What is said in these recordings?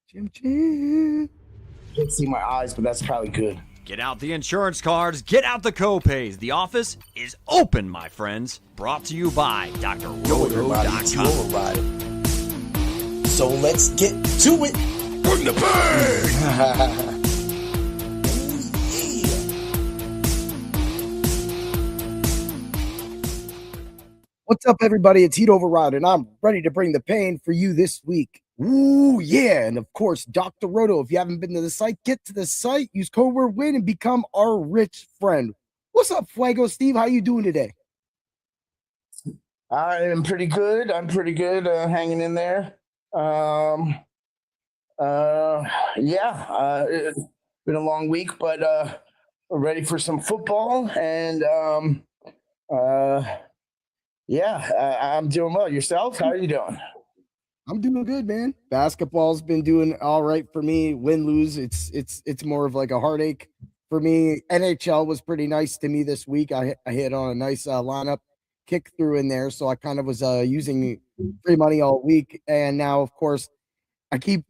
Chim chim. Can't see my eyes, but that's probably good. Get out the insurance cards, get out the copays. The office is open, my friends. Brought to you by DrRoto.com. So let's get to it. Bring the pain! What's up, everybody? It's Heat Override, and I'm ready to bring the pain for you this week. Ooh, yeah. And of course, Dr. Roto, if you haven't been to the site, get to the site, use code word WIN, and become our rich friend. What's up, Fuego Steve? How you doing today? I am pretty good. Hanging in there. It's been a long week, but we're ready for some football, and I'm doing well. Yourself? How are you doing? I'm doing good, man. Basketball's been doing all right for me. Win, lose, it's more of like a heartache for me. NHL was pretty nice to me this week. I hit on a nice lineup kick through in there, so I kind of was using free money all week. And now, of course, I keep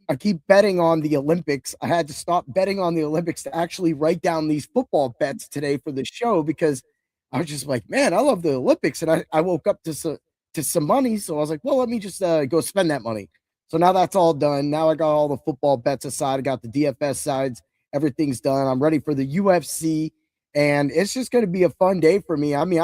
betting on the Olympics. I had to stop betting on the Olympics to actually write down these football bets today for the show because I was just like, man, I love the Olympics, and I woke up to some money, so I was like, well, let me just go spend that money. So now that's all done. Now I got all the football bets aside. I got the DFS sides. Everything's done. I'm ready for the UFC, and it's just going to be a fun day for me. I mean,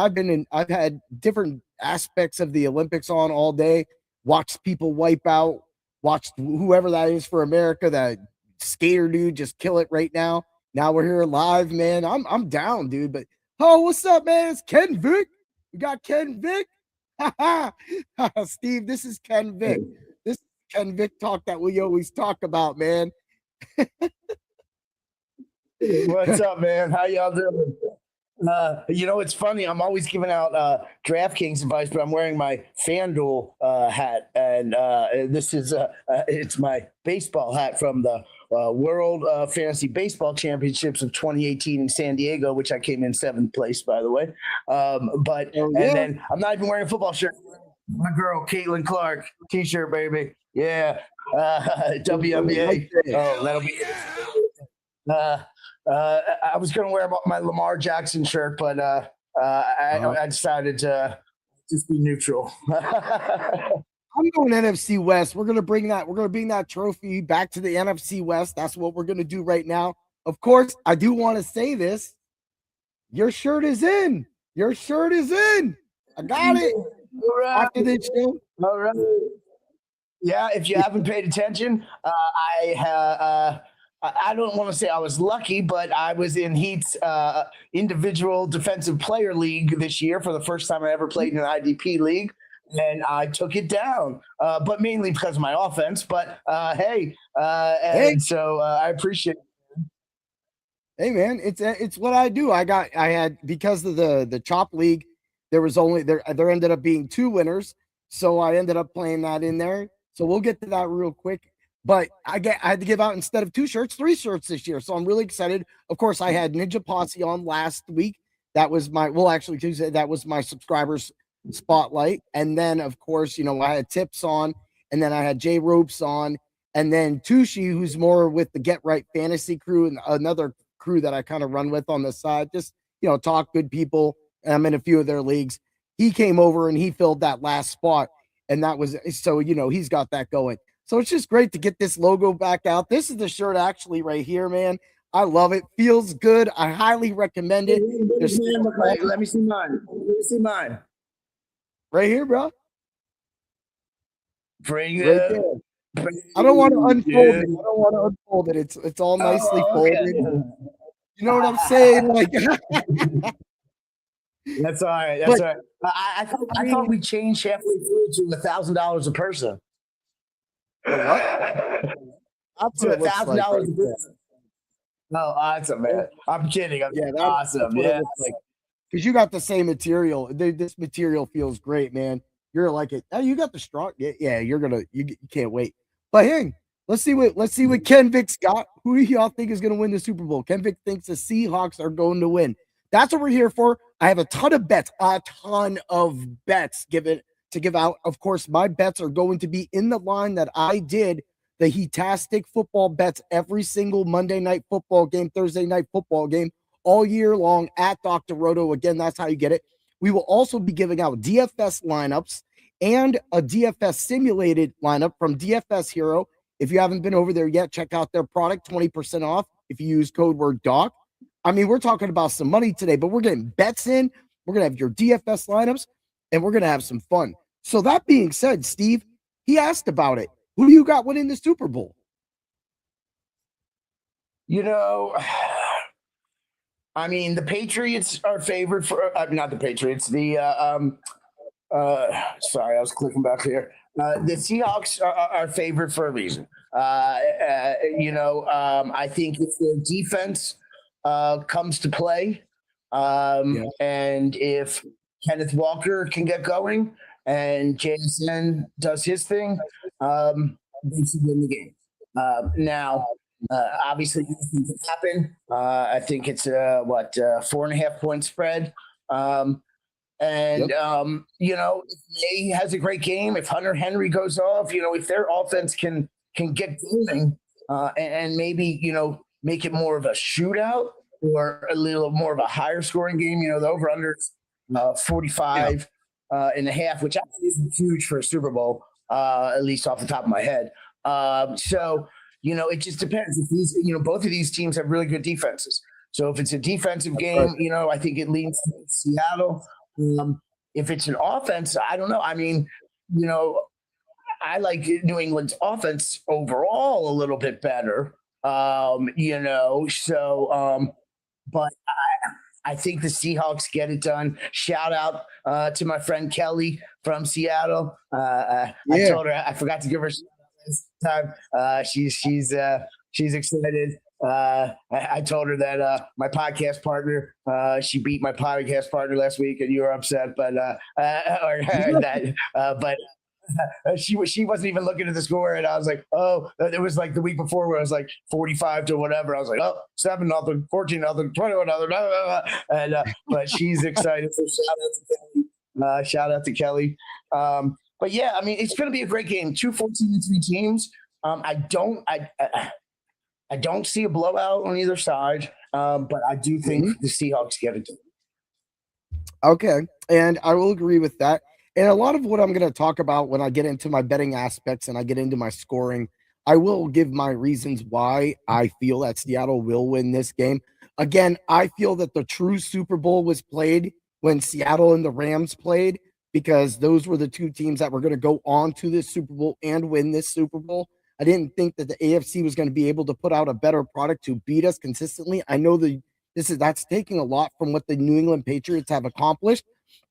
I've had different aspects of the Olympics on all day. Watched people wipe out. Watched whoever that is for America, that skater dude, just kill it right now. Now we're here live, man. I'm down, dude. But what's up, man? It's Ken Vick. We got Ken Vick. Steve, this is Ken Vick. This is Ken Vick talk that we always talk about, man. What's up, man? How y'all doing? It's funny. I'm always giving out DraftKings advice, but I'm wearing my FanDuel hat, and this is it's my baseball hat from the World Fantasy Baseball Championships of 2018 in San Diego, which I came in 7th place, by the way. And then I'm not even wearing a football shirt. My girl, Caitlin Clark, T-shirt, baby. Yeah, WNBA. Oh, that'll be. I was going to wear my Lamar Jackson shirt, but I decided to just be neutral. I'm going NFC West. We're gonna bring that trophy back to the NFC West. That's what we're gonna do right now. Of course, I do want to say this. Your shirt is in. Your shirt is in. I got it. All right. After this show. All right. Yeah, if you haven't paid attention, I don't want to say I was lucky, but I was in Heat's individual defensive player league this year for the first time I ever played in an IDP league, and I took it down, but mainly because of my offense. But so I appreciate it. Hey, man, it's what I do. I had because of the chop league, there ended up being 2 winners, so I ended up playing that in there. So we'll get to that real quick. But I had to give out, instead of 2 shirts, 3 shirts this year. So I'm really excited. Of course, I had Ninja Posse on last week. That was Tuesday. That was my subscribers spotlight. And then, of course, I had Tips on, and then I had Jay Ropes on, and then Tushi, who's more with the Get Right Fantasy crew, and another crew that I kind of run with on the side. Just, talk good people. And I'm in a few of their leagues. He came over and he filled that last spot. And that was, so, he's got that going. So it's just great to get this logo back out. This is the shirt actually right here, man. I love it. Feels good. I highly recommend it. Let me see mine. Right here, bro. Bring right it. There. I don't want to unfold it. It's all nicely folded. You know what I'm saying? Like That's all right. That's all right. I thought we changed halfway through to $1,000 a person. What? That's $1,000 a person. No, awesome, man. I'm kidding. That's awesome. Yeah, because you got the same material. This material feels great, man. You're like it. Oh, you got the strong. Yeah, you can't wait. But hey, let's see what Ken Vick's got. Who do y'all think is going to win the Super Bowl? Ken Vick thinks the Seahawks are going to win. That's what we're here for. I have a ton of bets to give out. Of course, my bets are going to be in the line that I did the Heatastic football bets every single Monday night football game, Thursday night football game, all year long at Dr. Roto. Again, that's how you get it. We will also be giving out DFS lineups and a DFS simulated lineup from DFS Hero. If you haven't been over there yet, check out their product, 20% off if you use code word DOC. I mean, we're talking about some money today, but we're getting bets in. We're going to have your DFS lineups, and we're going to have some fun. So that being said, Steve, he asked about it. Who do you got winning the Super Bowl? You know, I mean, the Patriots are favored for not the Patriots. The sorry, I was clicking back here. The Seahawks are favored for a reason. I think if their defense comes to play, and if Kenneth Walker can get going and JSN does his thing, they should win the game. Now, obviously, anything can happen. I think it's 4.5 point spread. If May has a great game, if Hunter Henry goes off, if their offense can get going and maybe, make it more of a shootout or a little more of a higher scoring game, the over under 45 and a half, which actually isn't huge for a Super Bowl, at least off the top of my head. It just depends. If these, both of these teams have really good defenses. So if it's a defensive game, I think it leans to Seattle. If it's an offense, I don't know. I mean, I like New England's offense overall a little bit better. But I think the Seahawks get it done. Shout out to my friend Kelly from Seattle. I told her I forgot to give her this time. She's excited. I told her that my podcast partner, she beat my podcast partner last week, and you were upset, but she wasn't even looking at the score, and I was like, oh, it was like the week before where I was like 45 to whatever. I was like, oh, 7-0, 14-0, 21-0, and but she's excited. So shout out to Kelly. But yeah, I mean, it's going to be a great game. 2 14-3 teams. I don't see a blowout on either side, but I do think the Seahawks get it done. Okay, and I will agree with that. And a lot of what I'm going to talk about when I get into my betting aspects and I get into my scoring, I will give my reasons why I feel that Seattle will win this game. Again, I feel that the true Super Bowl was played when Seattle and the Rams played, because those were the two teams that were going to go on to this Super Bowl and win this Super Bowl. I didn't think that the AFC was going to be able to put out a better product to beat us consistently. I know that's taking a lot from what the New England Patriots have accomplished,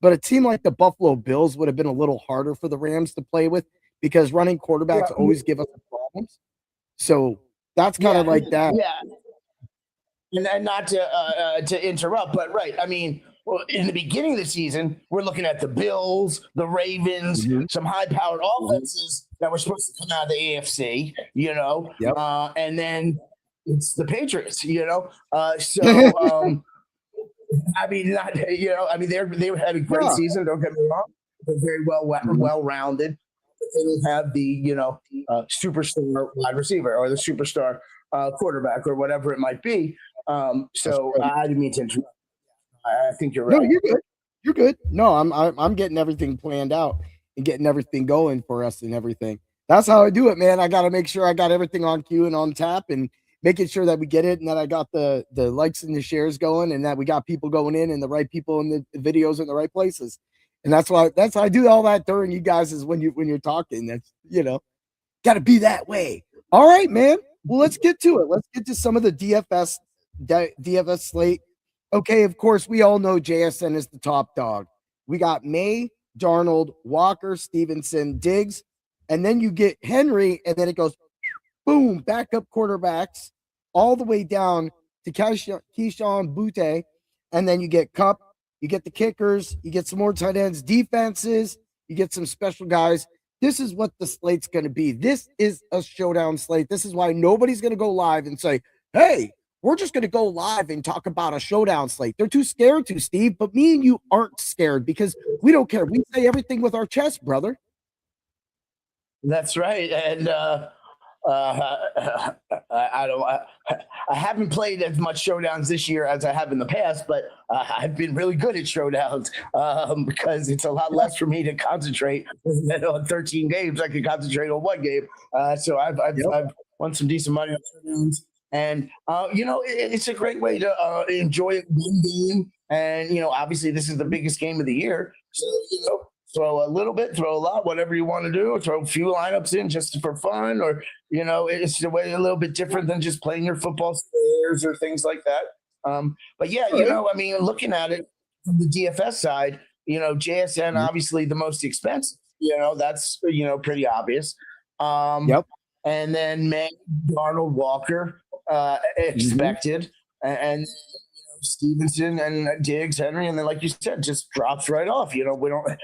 but a team like the Buffalo Bills would have been a little harder for the Rams to play with, because running quarterbacks always give us problems. So that's kind of like that. Yeah. And not to interrupt, but right. I mean, well, in the beginning of the season, we're looking at the Bills, the Ravens, some high-powered offenses that were supposed to come out of the AFC, and then it's the Patriots, I mean, they had a great season. Don't get me wrong; they're very well-rounded. But they don't have the superstar wide receiver or the superstar quarterback or whatever it might be. I didn't mean to interrupt. I think you're right. No, you're good. You're good. No, I'm getting everything planned out and getting everything going for us and everything. That's how I do it, man. I got to make sure I got everything on cue and on tap, and making sure that we get it, and that I got the likes and the shares going, and that we got people going in and the right people in the videos in the right places. And that's how I do all that during you guys, is when you're talking. That's got to be that way. All right, man. Well, let's get to it. Let's get to some of the DFS slate. Okay, of course, we all know JSN is the top dog. We got May, Darnold, Walker, Stevenson, Diggs, and then you get Henry, and then it goes boom, backup quarterbacks all the way down to Keyshawn Butte, and then you get Kupp, you get the kickers, you get some more tight ends, defenses, you get some special guys. This is what the slate's going to be. This is a showdown slate. This is why nobody's going to go live and say, hey, we're just going to go live and talk about a showdown slate. They're too scared to, Steve, but me and you aren't scared, because we don't care. We say everything with our chest, brother. That's right. And I don't. I haven't played as much showdowns this year as I have in the past, but I've been really good at showdowns because it's a lot less for me to concentrate than on 13 games. I can concentrate on one game. So I've won some decent money on showdowns, and it's a great way to enjoy one game. And obviously, this is the biggest game of the year, so throw a little bit, throw a lot, whatever you want to do, or throw a few lineups in just for fun, or it's a way a little bit different than just playing your football squares or things like that. But yeah, looking at it from the DFS side, JSN obviously the most expensive. That's pretty obvious. Yep. And then Darnold, Walker expected, and Stevenson and Diggs, Henry, and then like you said, just drops right off. We don't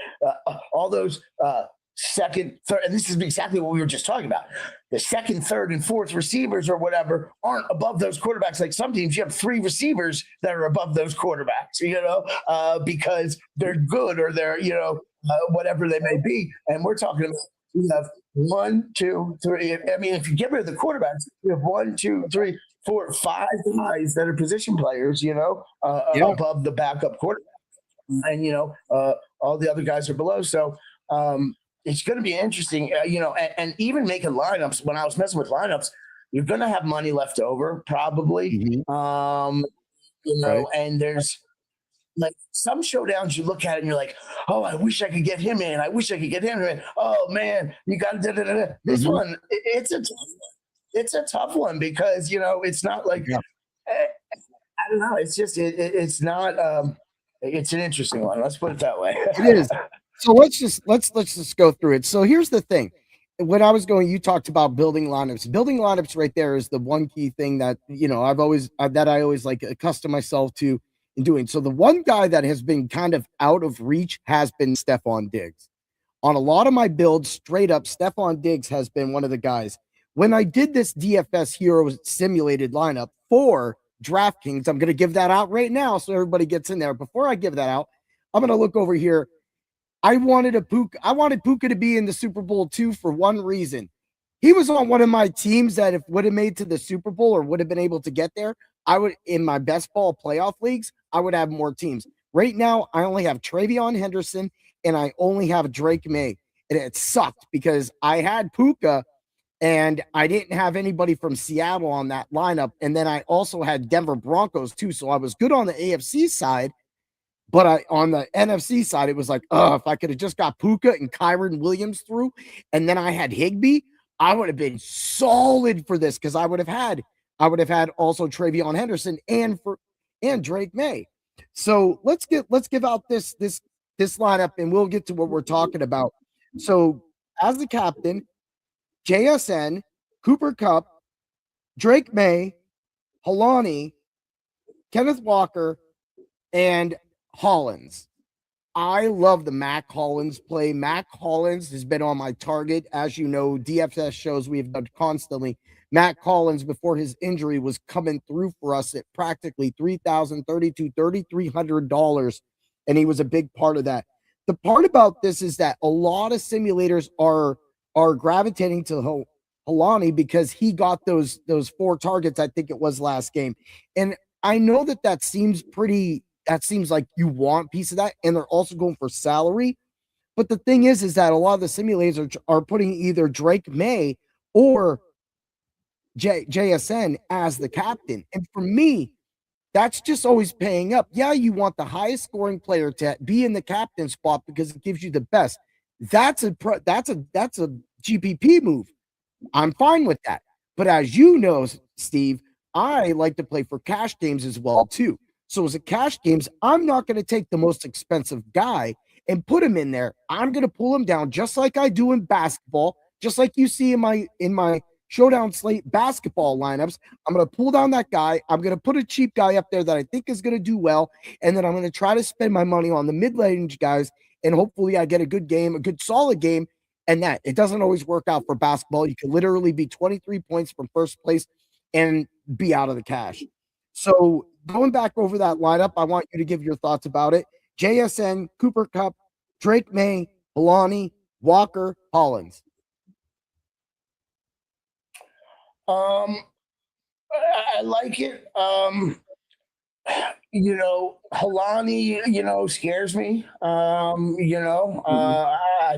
all those second, third, and this is exactly what we were just talking about. The second, third, and fourth receivers or whatever aren't above those quarterbacks. Like some teams, you have three receivers that are above those quarterbacks, because they're good or they're whatever they may be. And we're talking about we have 1, 2, 3. I mean, if you get rid of the quarterbacks, you have 1, 2, 3, 4, 5 guys that are position players, above the backup quarterback, and all the other guys are below. So it's going to be interesting, and even making lineups. When I was messing with lineups, you're going to have money left over, probably. Right. And there's like some showdowns you look at it and you're like, oh, I wish I could get him in. I wish I could get him in. Oh man, you got this one. It's a tough one because it's not like I don't know. It's just it's not. It's an interesting one. Let's put it that way. It is. So let's just go through it. So here's the thing. When I was going, you talked about building lineups. Building lineups right there is the one key thing that I always like accustom myself to in doing. So the one guy that has been kind of out of reach has been Stephon Diggs. On a lot of my builds, straight up, Stephon Diggs has been one of the guys. When I did this DFS Hero simulated lineup for DraftKings, I'm going to give that out right now so everybody gets in there. Before I give that out, I'm going to look over here. I wanted Puka to be in the Super Bowl too for one reason. He was on one of my teams that if would have made to the Super Bowl or would have been able to get there, I would, in my best ball playoff leagues, I would have more teams. Right now, I only have Travion Henderson and I only have Drake May. And it sucked because I had Puka and I didn't have anybody from Seattle on that lineup. And then I also had Denver Broncos too. So I was good on the AFC side. But on the NFC side, it was like, if I could have just got Puka and Kyron Williams through, and then I had Higbee, I would have been solid for this because I would have had also Travion Henderson and Drake May. So let's give out this lineup and we'll get to what we're talking about. So as the captain, JSN, Cooper Kupp, Drake May, Helani, Kenneth Walker, and Hollins. I love the Mac Hollins play. Mac Hollins has been on my target. As you know, DFS shows we've done constantly. Mac Hollins, before his injury, was coming through for us at practically $3,300, and he was a big part of that. The part about this is that a lot of simulators are gravitating to Helani because he got those 4 targets, I think it was last game. And I know that seems like you want a piece of that, and they're also going for salary. But the thing is that a lot of the simulators are putting either Drake May or JSN as the captain. And for me, that's just always paying up. Yeah, you want the highest scoring player to be in the captain spot because it gives you the best. That's a GPP move. I'm fine with that. But as you know, Steve, I like to play for cash games as well too. So as a cash games, I'm not going to take the most expensive guy and put him in there. I'm going to pull him down just like I do in basketball, just like you see in my showdown slate basketball lineups. I'm going to pull down that guy. I'm going to put a cheap guy up there that I think is going to do well. And then I'm going to try to spend my money on the mid-range guys. And hopefully I get a good game, a good solid game. And that it doesn't always work out for basketball. You can literally be 23 points from first place and be out of the cash. So going back over that lineup, I want you to give your thoughts about it. JSN, Cooper Kupp, Drake May, Helani, Walker, Hollins. I like it. Halani, scares me. I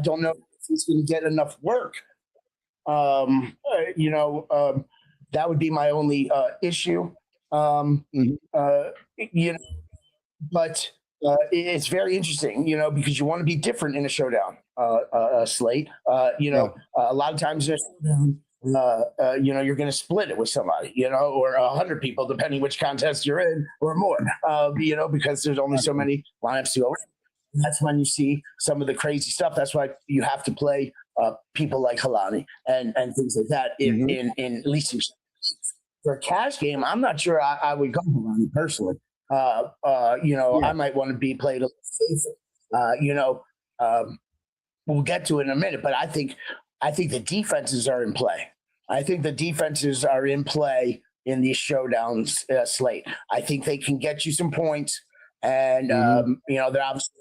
don't know if he's going to get enough work. That would be my only issue. Mhm. You know, but it's very interesting, because you want to be different in a showdown slate. Yeah. A lot of times in a showdown, you're going to split it with somebody, or 100 people, depending which contest you're in, or more, because there's only so many lineups to go. That's when you see some of the crazy stuff. That's why you have to play people like Halani and things like that in at least for a cash game. I'm not sure I would go Halani personally. I might want to be played a little safer. We'll get to it in a minute, but I think the defenses are in play. I think the defenses are in play in these showdowns slate. I think they can get you some points, and they're obviously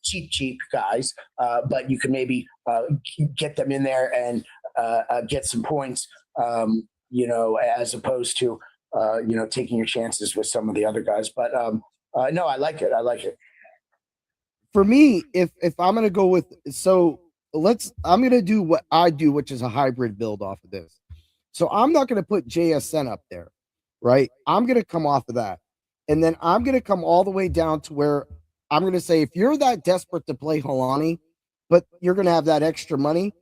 cheap guys, but you can maybe get them in there and get some points, as opposed to taking your chances with some of the other guys. But no, I like it. For me, if I'm gonna go with I'm gonna do what I do, which is a hybrid build off of this. So I'm not gonna put JSN up there, right? I'm gonna come off of that, and then I'm gonna come all the way down to where I'm gonna say if you're that desperate to play Halani, but you're gonna have that extra money.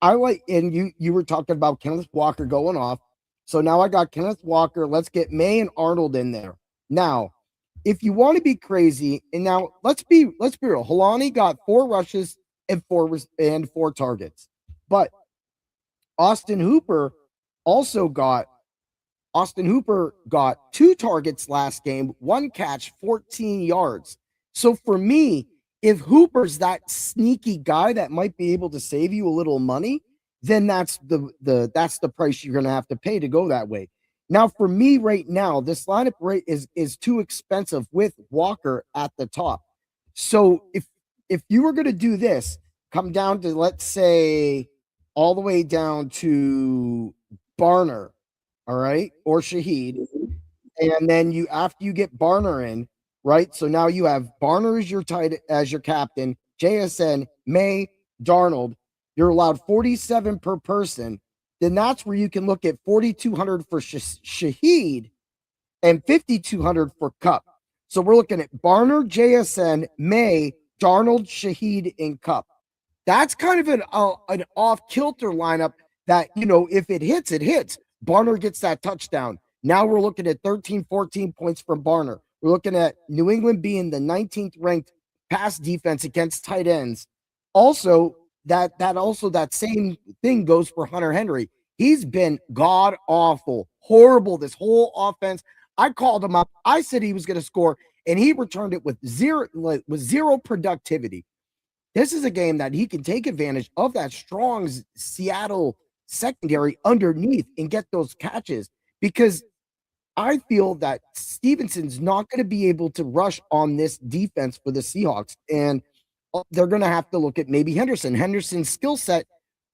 And you were talking about Kenneth Walker going off. So now I got Kenneth Walker. Let's get May and Arnold in there. Now, if you want to be crazy, and now let's be real. Halani got 4 rushes and 4 targets. But Austin Hooper got 2 targets last game, 1 catch, 14 yards. So for me, if Hooper's that sneaky guy that might be able to save you a little money, then that's the price you're going to have to pay to go that way. Now, for me right now, this lineup rate is too expensive with Walker at the top. So if you were going to do this, come down to, let's say, all the way down to Barner, all right, or Shaheed, and then after you get Barner in, right? So now you have Barner as your captain, JSN, May, Darnold. You're allowed 47 per person. Then that's where you can look at 4,200 for Shaheed and 5,200 for Cup. So we're looking at Barner, JSN, May, Darnold, Shaheed, and Cup. That's kind of an off-kilter lineup that, if it hits, it hits. Barner gets that touchdown. Now we're looking at 13, 14 points from Barner. We're looking at New England being the 19th ranked pass defense against tight ends. Also, that same thing goes for Hunter Henry. He's been god awful, horrible this whole offense. I called him up. I said he was going to score, and he returned it with zero productivity. This is a game that he can take advantage of that strong Seattle secondary underneath and get those catches, because I feel that Stevenson's not going to be able to rush on this defense for the Seahawks, and they're going to have to look at maybe Henderson. Henderson's skill set,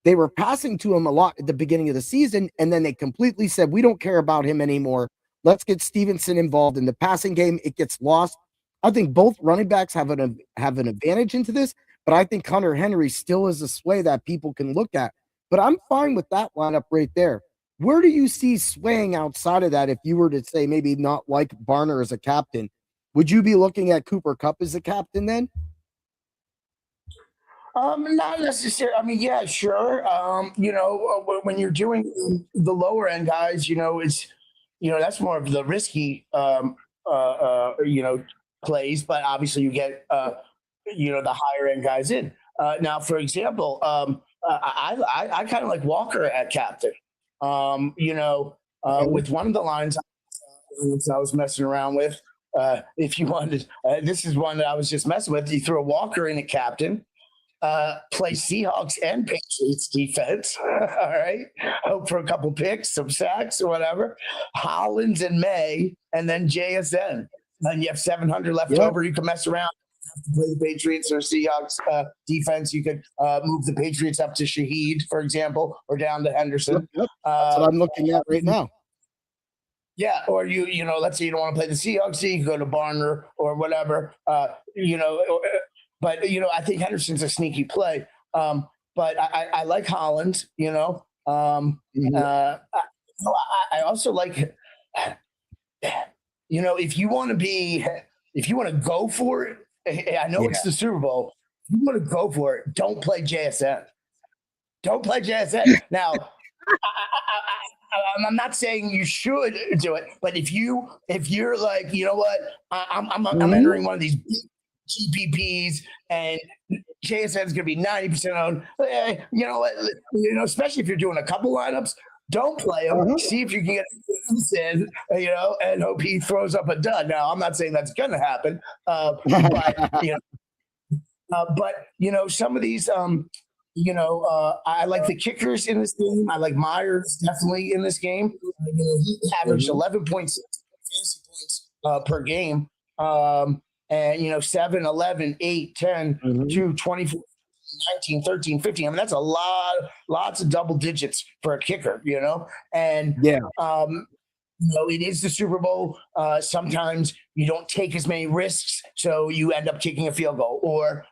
they were passing to him a lot at the beginning of the season, and then they completely said, we don't care about him anymore. Let's get Stevenson involved in the passing game. It gets lost. I think both running backs have an advantage into this, but I think Hunter Henry still is a sway that people can look at. But I'm fine with that lineup right there. Where do you see swaying outside of that if you were to say maybe not like Barner as a captain? Would you be looking at Cooper Kupp as a captain then? Not necessarily. I mean, yeah, sure. When you're doing the lower end guys, it's that's more of the risky plays, but obviously you get the higher end guys in. Now, for example, I kind of like Walker at captain. With one of the lines I was messing around with. If you wanted, this is one that I was just messing with. You throw Walker in at captain. Play Seahawks and Patriots defense. All right. Hope for a couple picks, some sacks or whatever. Hollins and May, and then JSN. And you have 700 left over. You can mess around play the Patriots or Seahawks defense, you could move the Patriots up to Shaheed, for example, or down to Henderson. Yep. That's what I'm looking at right now. Yeah, or you know, let's say you don't want to play the Seahawks, you can go to Barner or whatever. You know, but you know, I think Henderson's a sneaky play. But I like Holland. You know, I also like. You know, if you want to go for it, I know it's the Super Bowl. If you want to go for it, don't play JSN. Don't play JSN. Now, I'm not saying you should do it, but if you're like, you know what, I'm entering one of these GPPs and JSN is going to be 90% owned. You know what, especially if you're doing a couple lineups. Don't play him. See if you can get in, you know, and hope he throws up a dud. Now, I'm not saying that's going to happen, but you know, some of these, you know, I like the kickers in this game. I like Myers definitely in this game. You know, he averaged 11.6 fantasy points per game, and you know, 7, 11, 8, 10, 2, 24. 19, 13, 15. I mean, that's a lots of double digits for a kicker, you know? And, you know, it is the Super Bowl. Sometimes you don't take as many risks, so you end up kicking a field goal or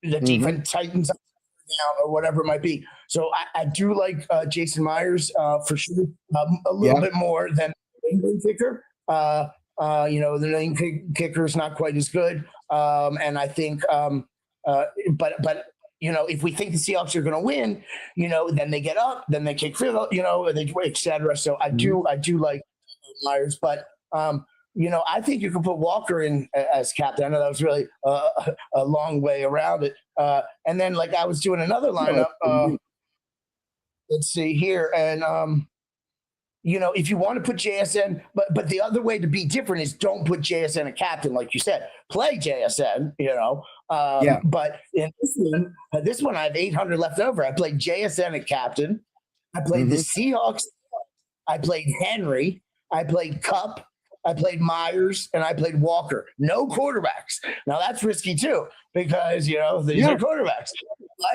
the defense tightens up down or whatever it might be. So I do like Jason Myers for sure, a little bit more than the England kicker. You know, the England kicker is not quite as good. And I think, but you know, if we think the Seahawks are going to win, you know, then they get up, then they kick field goal, you know, et cetera. So I do like Myers, but you know, I think you can put Walker in as captain. I know that was really a long way around it. And then, like, I was doing another lineup. Let's see here, and you know, if you want to put JSN, but the other way to be different is don't put JSN a captain, like you said. Play JSN, you know. But in this one, I have 800 left over. I played JSN a captain. I played the Seahawks. I played Henry. I played Kupp. I played Myers, and I played Walker. No quarterbacks. Now that's risky too, because you know these are quarterbacks.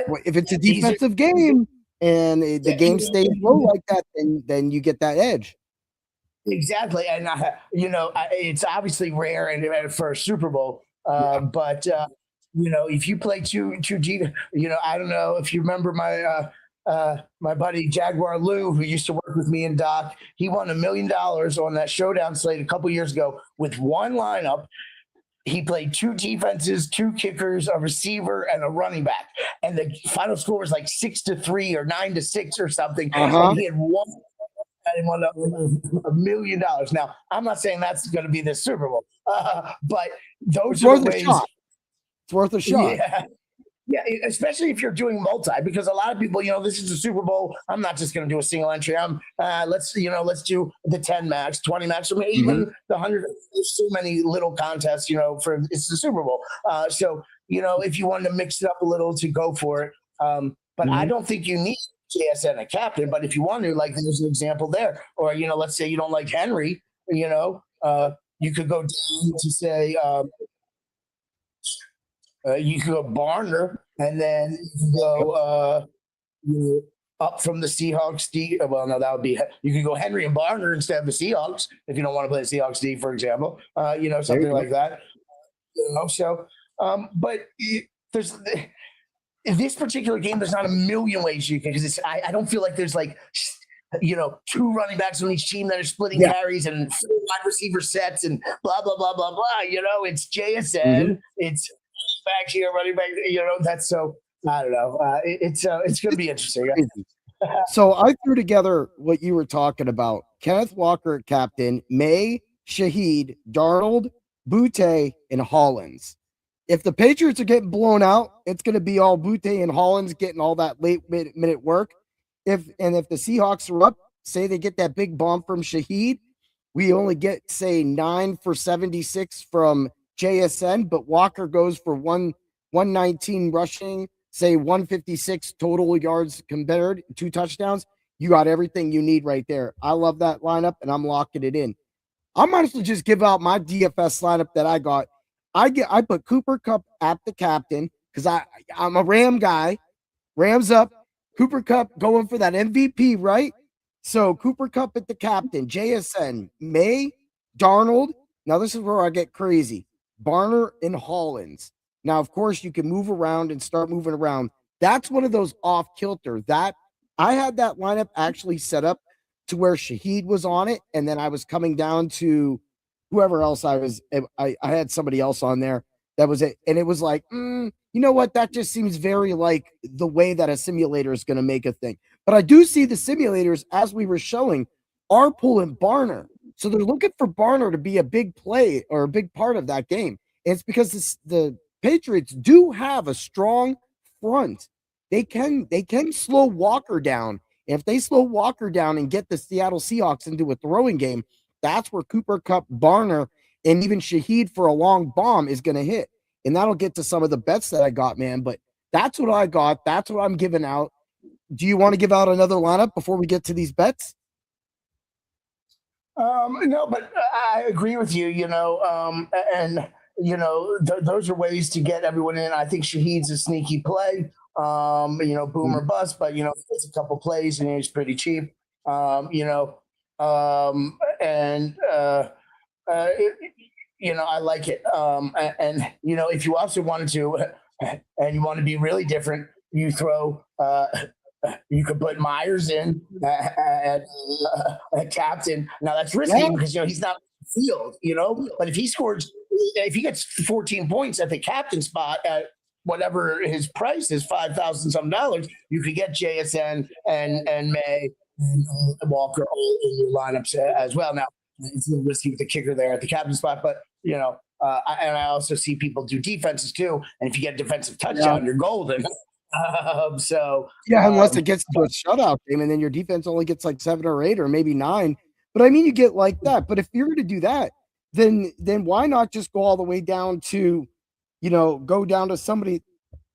But if it's a defensive game and the game stays low like that, then you get that edge. Exactly, and you know, it's obviously rare and for a Super Bowl, but you know, if you play two G, you know, I don't know if you remember my buddy Jaguar Lou, who used to work with me and Doc. He won $1 million on that showdown slate a couple years ago with one lineup. He played 2 defenses, 2 kickers, a receiver, and a running back. And the final score was like 6-3 or 9-6 or something. And he had won $1 million. Now, I'm not saying that's going to be the Super Bowl, but those are the ways. It's worth a shot. Yeah, especially if you're doing multi, because a lot of people, you know, this is a Super Bowl. I'm not just going to do a single entry. Let's do the 10 max, 20 max, or even the 100. There's so many little contests, you know, for it's the Super Bowl. So, you know, if you wanted to mix it up a little to go for it. But I don't think you need JSN a captain. But if you want to, like, there's an example there. Or, you know, let's say you don't like Henry, you know, you could go down to say, you could go Barner, and then you can go up from the Seahawks D. Well, no, that would be you could go Henry and Barner instead of the Seahawks if you don't want to play the Seahawks D, for example. You know, something like that. You know, so but there's in this particular game, there's not a million ways you can because I don't feel like there's like you know 2 running backs on each team that are splitting carries and 4 wide receiver sets and blah blah blah blah blah. You know, it's JSN, it's back here, running back. You know, that's so. I don't know. It's going to be interesting. So I threw together what you were talking about: Kenneth Walker at captain, May, Shaheed, Darnold, Butte, and Hollins. If the Patriots are getting blown out, it's going to be all Butte and Hollins getting all that late minute work. If the Seahawks are up, say they get that big bomb from Shaheed, we only get say 9 for 76 from JSN, but Walker goes for 119 rushing, say 156 total yards compared, 2 touchdowns. You got everything you need right there. I love that lineup, and I'm locking it in. I might as well just give out my DFS lineup that I got. I put Cooper Cup at the captain because I'm a Ram guy. Rams up. Cooper Cup going for that MVP, right? So Cooper Cup at the captain, JSN, May, Darnold. Now this is where I get crazy. Barner and Hollins. Now, of course, you can move around and start moving around. That's one of those off kilter. That I had that lineup actually set up to where Shaheed was on it, and then I was coming down to whoever else I had somebody else on there that was it, and it was like, you know what? That just seems very like the way that a simulator is going to make a thing. But I do see the simulators, as we were showing, are pulling Barner. So they're looking for Barner to be a big play or a big part of that game. And it's because the Patriots do have a strong front. They can slow Walker down. And if they slow Walker down and get the Seattle Seahawks into a throwing game, that's where Cooper Cup, Barner, and even Shaheed for a long bomb is going to hit. And that'll get to some of the bets that I got, man. But that's what I got. That's what I'm giving out. Do you want to give out another lineup before we get to these bets? No, but I agree with you, and those are ways to get everyone in. I think Shaheed's a sneaky play, boom or bust, but it's a couple plays and he's pretty cheap, I like it. If you also wanted to, and you want to be really different, you throw, you could put Myers in at captain. Now that's risky because he's not field, But if he gets 14 points at the captain spot at whatever his price is, $5,000 some dollars, you could get JSN and May and Walker all in your lineups as well. Now it's a little risky with the kicker there at the captain spot, but I also see people do defenses too. And if you get a defensive touchdown, you're golden. Unless it gets to a shutout game and then your defense only gets like 7 or 8 or maybe 9. But I mean, you get like that. But if you're going to do that, then why not just go all the way down to, go down to somebody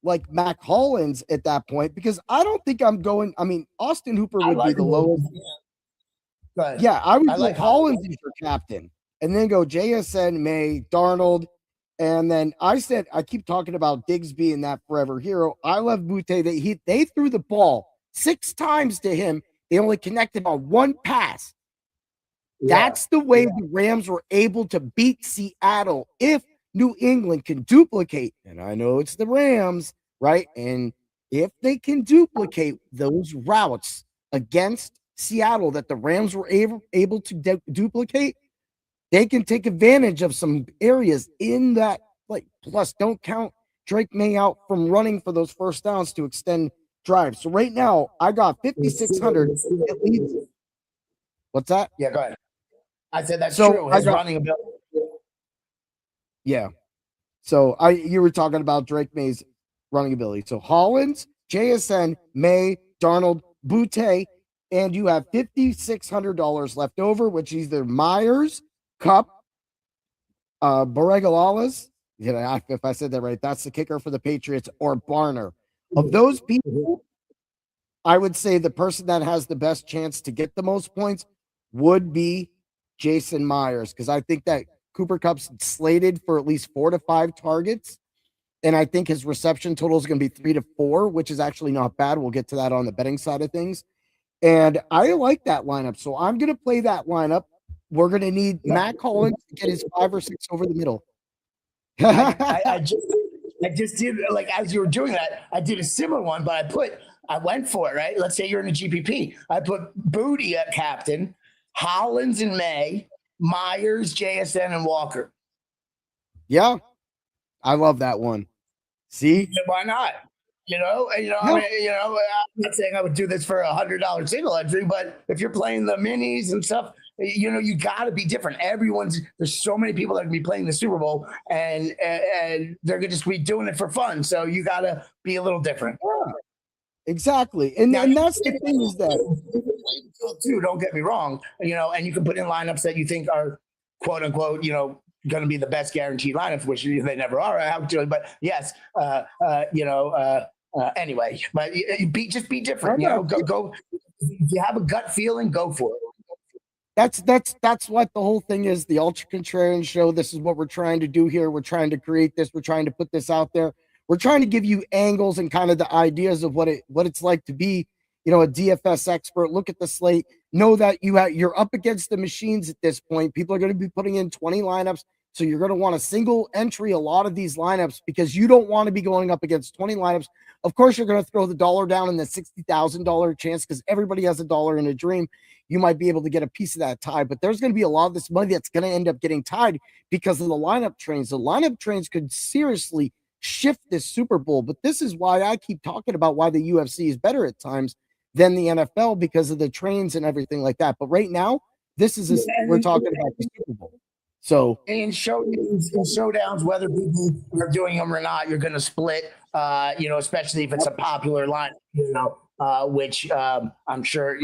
like Mac Hollins at that point? Because I don't think I'm going. I mean, Austin Hooper would be the lowest. Yeah, I would like Hollins as your captain, and then go JSN, May, Darnold. And then I keep talking about Diggs being that forever hero. I love Butte. They threw the ball 6 times to him. They only connected on 1 pass. That's the way the Rams were able to beat Seattle. If New England can duplicate, and I know it's the Rams, right? And if they can duplicate those routes against Seattle that the Rams were able to duplicate, they can take advantage of some areas in that. Plus, don't count Drake May out from running for those first downs to extend drives. So right now, I got 5,600. What's that? Yeah, go ahead. I said that's true. His running ability. Yeah. So you were talking about Drake May's running ability. So Hollins, JSN, May, Darnold, Butte, and you have $5,600 left over, which is either Myers, Cup, Borregalalas, if I said that right, that's the kicker for the Patriots, or Barner. Of those people, I would say the person that has the best chance to get the most points would be Jason Myers, because I think that Cooper Kupp's slated for at least 4 to 5 targets, and I think his reception total is going to be 3 to 4, which is actually not bad. We'll get to that on the betting side of things. And I like that lineup, so I'm going to play that lineup. We're going to need Matt Collins to get his 5 or 6 over the middle. I just did, like, as you were doing that, I did a similar one, but I went for it, right? Let's say you're in a GPP. I put Booty at captain, Hollins and May, Myers, JSN, and Walker. Yeah, I love that one. See? Why not? I'm not saying I would do this for $100 single entry, but if you're playing the minis and stuff, you got to be different. There's so many people that can be playing the Super Bowl, and they're going to just be doing it for fun. So you got to be a little different. Yeah, exactly. And that's the thing is that, too, don't get me wrong, and you can put in lineups that you think are quote unquote, going to be the best guaranteed lineups, which they never are actually. But yes, anyway, but just be different. Go. If you have a gut feeling, go for it. That's what the whole thing is. The Ultra Contrarian Show. This is what we're trying to do here. We're trying to create this. We're trying to put this out there. We're trying to give you angles and kind of the ideas of what it's like to be, a DFS expert. Look at the slate. Know that you're up against the machines at this point. People are going to be putting in 20 lineups. So you're going to want a single entry, a lot of these lineups, because you don't want to be going up against 20 lineups. Of course, you're going to throw the dollar down in the $60,000 chance because everybody has a dollar in a dream. You might be able to get a piece of that tie, but there's going to be a lot of this money that's going to end up getting tied because of the lineup trains. The lineup trains could seriously shift this Super Bowl, but this is why I keep talking about why the UFC is better at times than the NFL because of the trains and everything like that. But right now, we're talking about the Super Bowl. So in showdowns, whether people are doing them or not, you're going to split. Especially if it's a popular line. Which I'm sure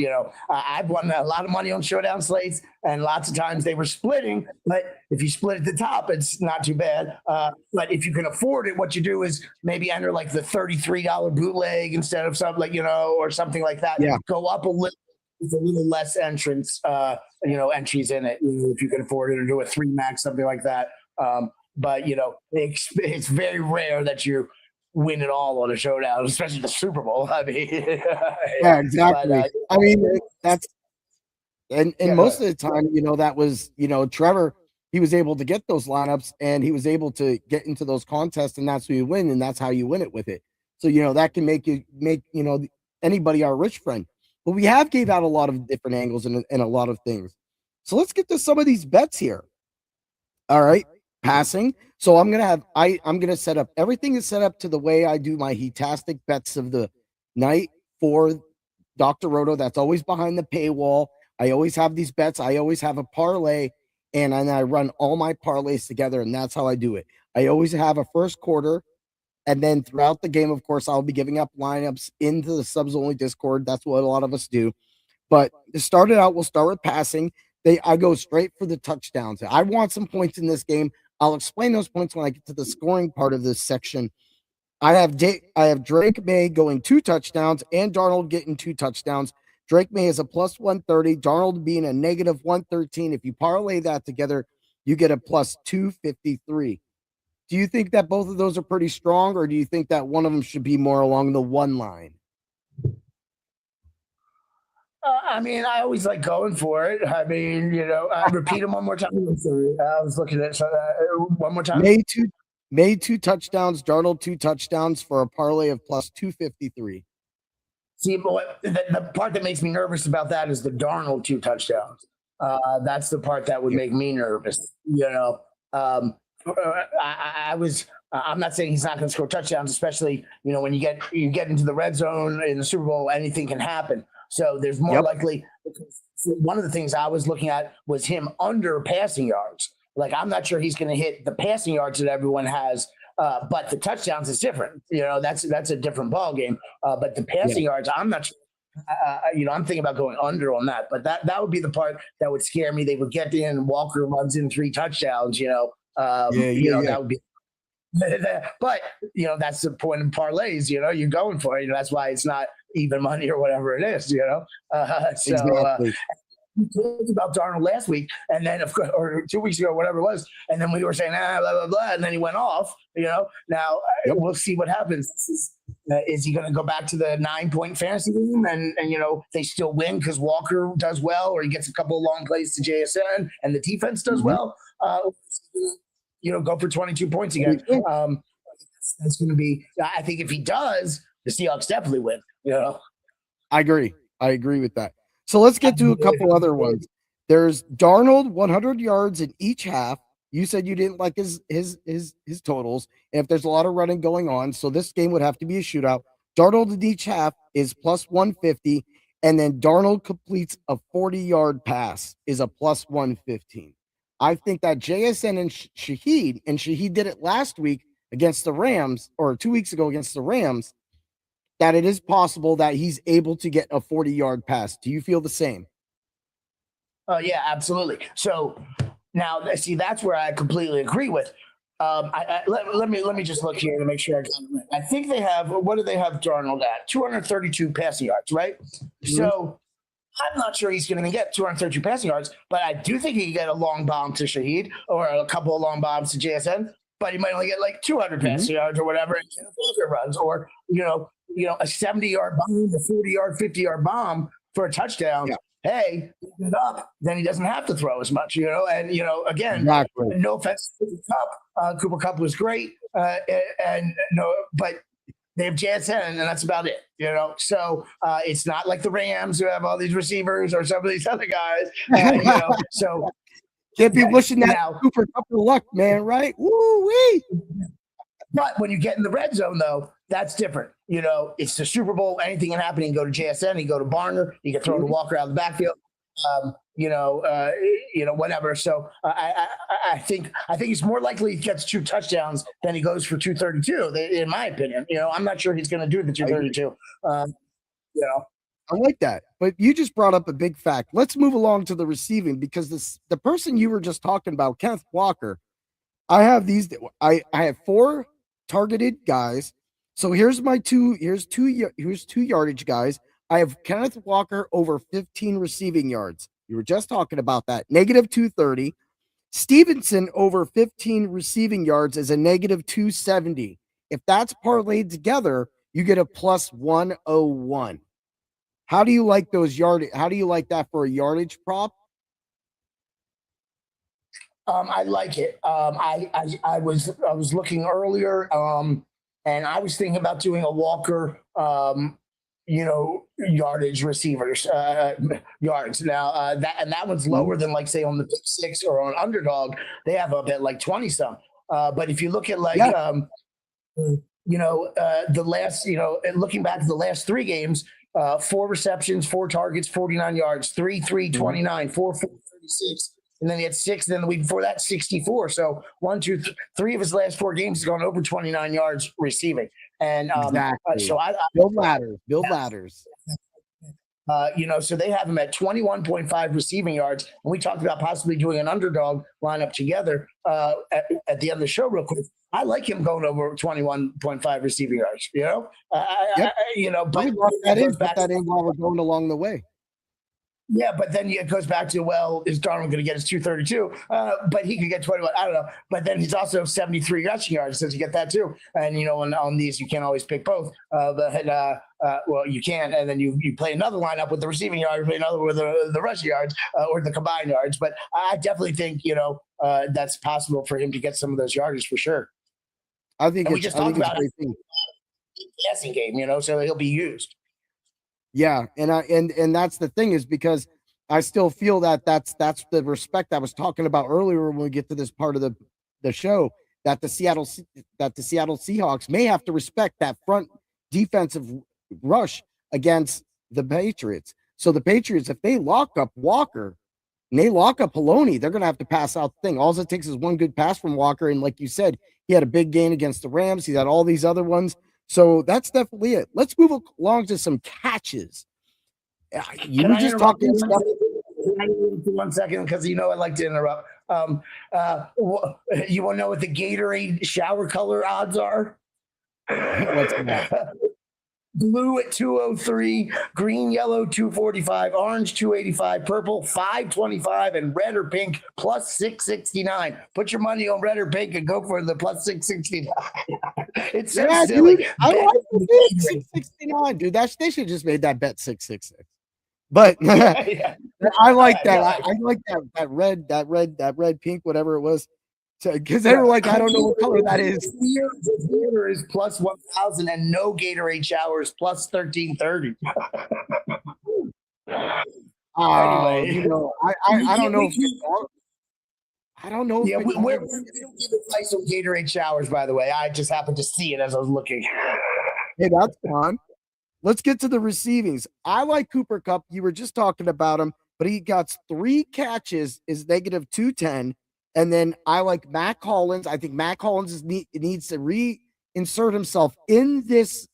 I've won a lot of money on showdown slates, and lots of times they were splitting. But if you split at the top, it's not too bad. But if you can afford it, what you do is maybe enter like the $33 bootleg instead of something or something like that. Yeah. Go up a little. With a little less entries in it, if you can afford it, or do a 3 max, something like that. But it's very rare that you win it all on a showdown, especially the Super Bowl. I mean, yeah, exactly. But, that's most of the time, that was Trevor. He was able to get those lineups, and he was able to get into those contests, and that's who you win, and that's how you win it with it. So that can make anybody our rich friend. But we have gave out a lot of different angles and a lot of things. So let's get to some of these bets here. All right, passing. So I'm gonna set up, everything is set up to the way I do my Heatastic bets of the night for Dr. Roto. That's always behind the paywall. I always have these bets. I always have a parlay, and then I run all my parlays together, and that's how I do it. I always have a first quarter. And then throughout the game, of course, I'll be giving up lineups into the subs only Discord. That's what a lot of us do. But to start it out, we'll start with passing. I go straight for the touchdowns. I want some points in this game. I'll explain those points when I get to the scoring part of this section. I have Drake May going 2 touchdowns and Darnold getting 2 touchdowns. Drake May is a plus 130, Darnold being a negative 113. If you parlay that together, you get a plus 253. Do you think that both of those are pretty strong, or do you think that one of them should be more along the one line? I always like going for it. Repeat them one more time. I'm sorry. I was looking at one more time. May 2 touchdowns, Darnold 2 touchdowns for a parlay of plus 253. See, but the part that makes me nervous about that is the Darnold 2 touchdowns. That's the part that would make me nervous. I'm not saying he's not going to score touchdowns, especially, when you get into the red zone in the Super Bowl, anything can happen. So there's more likely. One of the things I was looking at was him under passing yards. Like, I'm not sure he's going to hit the passing yards that everyone has, but the touchdowns is different. That's a different ball game. But the passing yards, I'm not sure. I'm thinking about going under on that. But that would be the part that would scare me. They would get in, Walker runs in 3 touchdowns. That would be. But that's the point of parlays. You're going for it. That's why it's not even money or whatever it is. Exactly. We talked about Darnold last week, and then or 2 weeks ago, whatever it was, and then we were saying blah blah blah, and then he went off. Now we'll see what happens. Is he going to go back to the 9-point fantasy game, and they still win because Walker does well, or he gets a couple of long plays to JSN, and the defense does well? Go for 22 points again. That's going to be. I think if he does, the Seahawks definitely win. I agree with that. So let's get to a couple other ones. There's Darnold 100 yards in each half. You said you didn't like his totals. And if there's a lot of running going on, so this game would have to be a shootout. Darnold in each half is plus 150, and then Darnold completes a 40-yard pass is a plus 115. I think that JSN and Shaheed did it last week against the Rams, or 2 weeks ago against the Rams, that it is possible that he's able to get a 40-yard pass. Do you feel the same? Oh, yeah, absolutely. So now, see, that's where I completely agree with. Let me just look here to make sure I got it right. I think they have, what do they have Darnold at? 232 passing yards, right? Mm-hmm. So I'm not sure he's going to get 232 passing yards, but I do think he can get a long bomb to Shaheed or a couple of long bombs to JSN. But he might only get like 200 passing yards or whatever, and runs, or a 70-yard bomb, a 40-yard, 50-yard bomb for a touchdown. Yeah. Hey, it up, then he doesn't have to throw as much, And again, exactly. No offense to Cooper Kupp. Cooper Kupp was great, but they have JSN, and that's about it, So it's not like the Rams who have all these receivers or some of these other guys, So can't be wishing that now, Cooper Kupp of luck, man, right? Woo-wee. But when you get in the red zone, though, that's different. It's the Super Bowl. Anything can happen. You can go to JSN. You can go to Barner. You can throw to Walker out of the backfield. Whatever. So I think it's more likely he gets 2 touchdowns than he goes for 232. In my opinion, I'm not sure he's going to do the 232. I like that, but you just brought up a big fact. Let's move along to the receiving, because the person you were just talking about, Kenneth Walker. I have 4 targeted guys. So here's my two yardage guys. I have Kenneth Walker over 15 receiving yards. You were just talking about that. Negative 230. Stevenson over 15 receiving yards is a negative 270. If that's parlayed together, you get a plus 101. How do you like those yardage? How do you like that for a yardage prop? I like it. I was looking earlier, and I was thinking about doing a Walker, yardage receivers, yards. Now that one's lower than, like, say, on the Pick 6 or on Underdog. They have up at like 20 some. But if you look at the last, looking back at the last 3 games, 4 receptions, 4 targets, 49 yards, 3, 29, 4, 36. And then he had 6. And then the week before that, 64. So 1, 2, 3 of his last 4 games has gone over 29 yards receiving. And exactly. So I build ladders. So they have him at 21.5 receiving yards. And we talked about possibly doing an Underdog lineup together at the end of the show real quick. I like him going over 21.5 receiving yards, but that in while we're going along the way. Yeah, but then it goes back to, well, is Darnold going to get his 232? But he could get 21. I don't know. But then he's also 73 rushing yards. Does he get that too? And, on these, you can't always pick both. Well, you can. And then you play another lineup with the receiving yards, play another with the rushing yards or the combined yards. But I definitely think, that's possible for him to get some of those yards for sure. I think we just talked about the passing game, so he'll be used. Yeah, and that's the thing, is because I still feel that's the respect I was talking about earlier when we get to this part of the show, that the Seattle Seahawks may have to respect that front defensive rush against the Patriots. So the Patriots, if they lock up Walker and they lock up Haloni, they're going to have to pass out the thing. All it takes is one good pass from Walker, and like you said, he had a big gain against the Rams. He's had all these other ones. So that's definitely it. Let's move along to some catches. You were just talking stuff. For 1 second, because I like to interrupt. You want to know what the Gatorade shower color odds are? What's that? Blue at 203, green, yellow 245, orange 285, purple 525, and red or pink plus 669. Put your money on red or pink and go for the plus 669. It's so silly. Dude, I like the 669, dude. They should just made that bet 666. But I like that. I like that red, pink, whatever it was. Because they were like, I don't know what color that is. The order is plus 1,000 and no Gatorade showers plus 1,330. Anyway, I don't know. I don't know. Yeah, we don't give advice on Gatorade showers, by the way. I just happened to see it as I was looking. Hey, that's fun. Let's get to the receivings. I like Cooper Kupp. You were just talking about him, but he got 3 catches, is negative 210. And then I like Mac Hollins. I think Mac Hollins needs to reinsert himself in this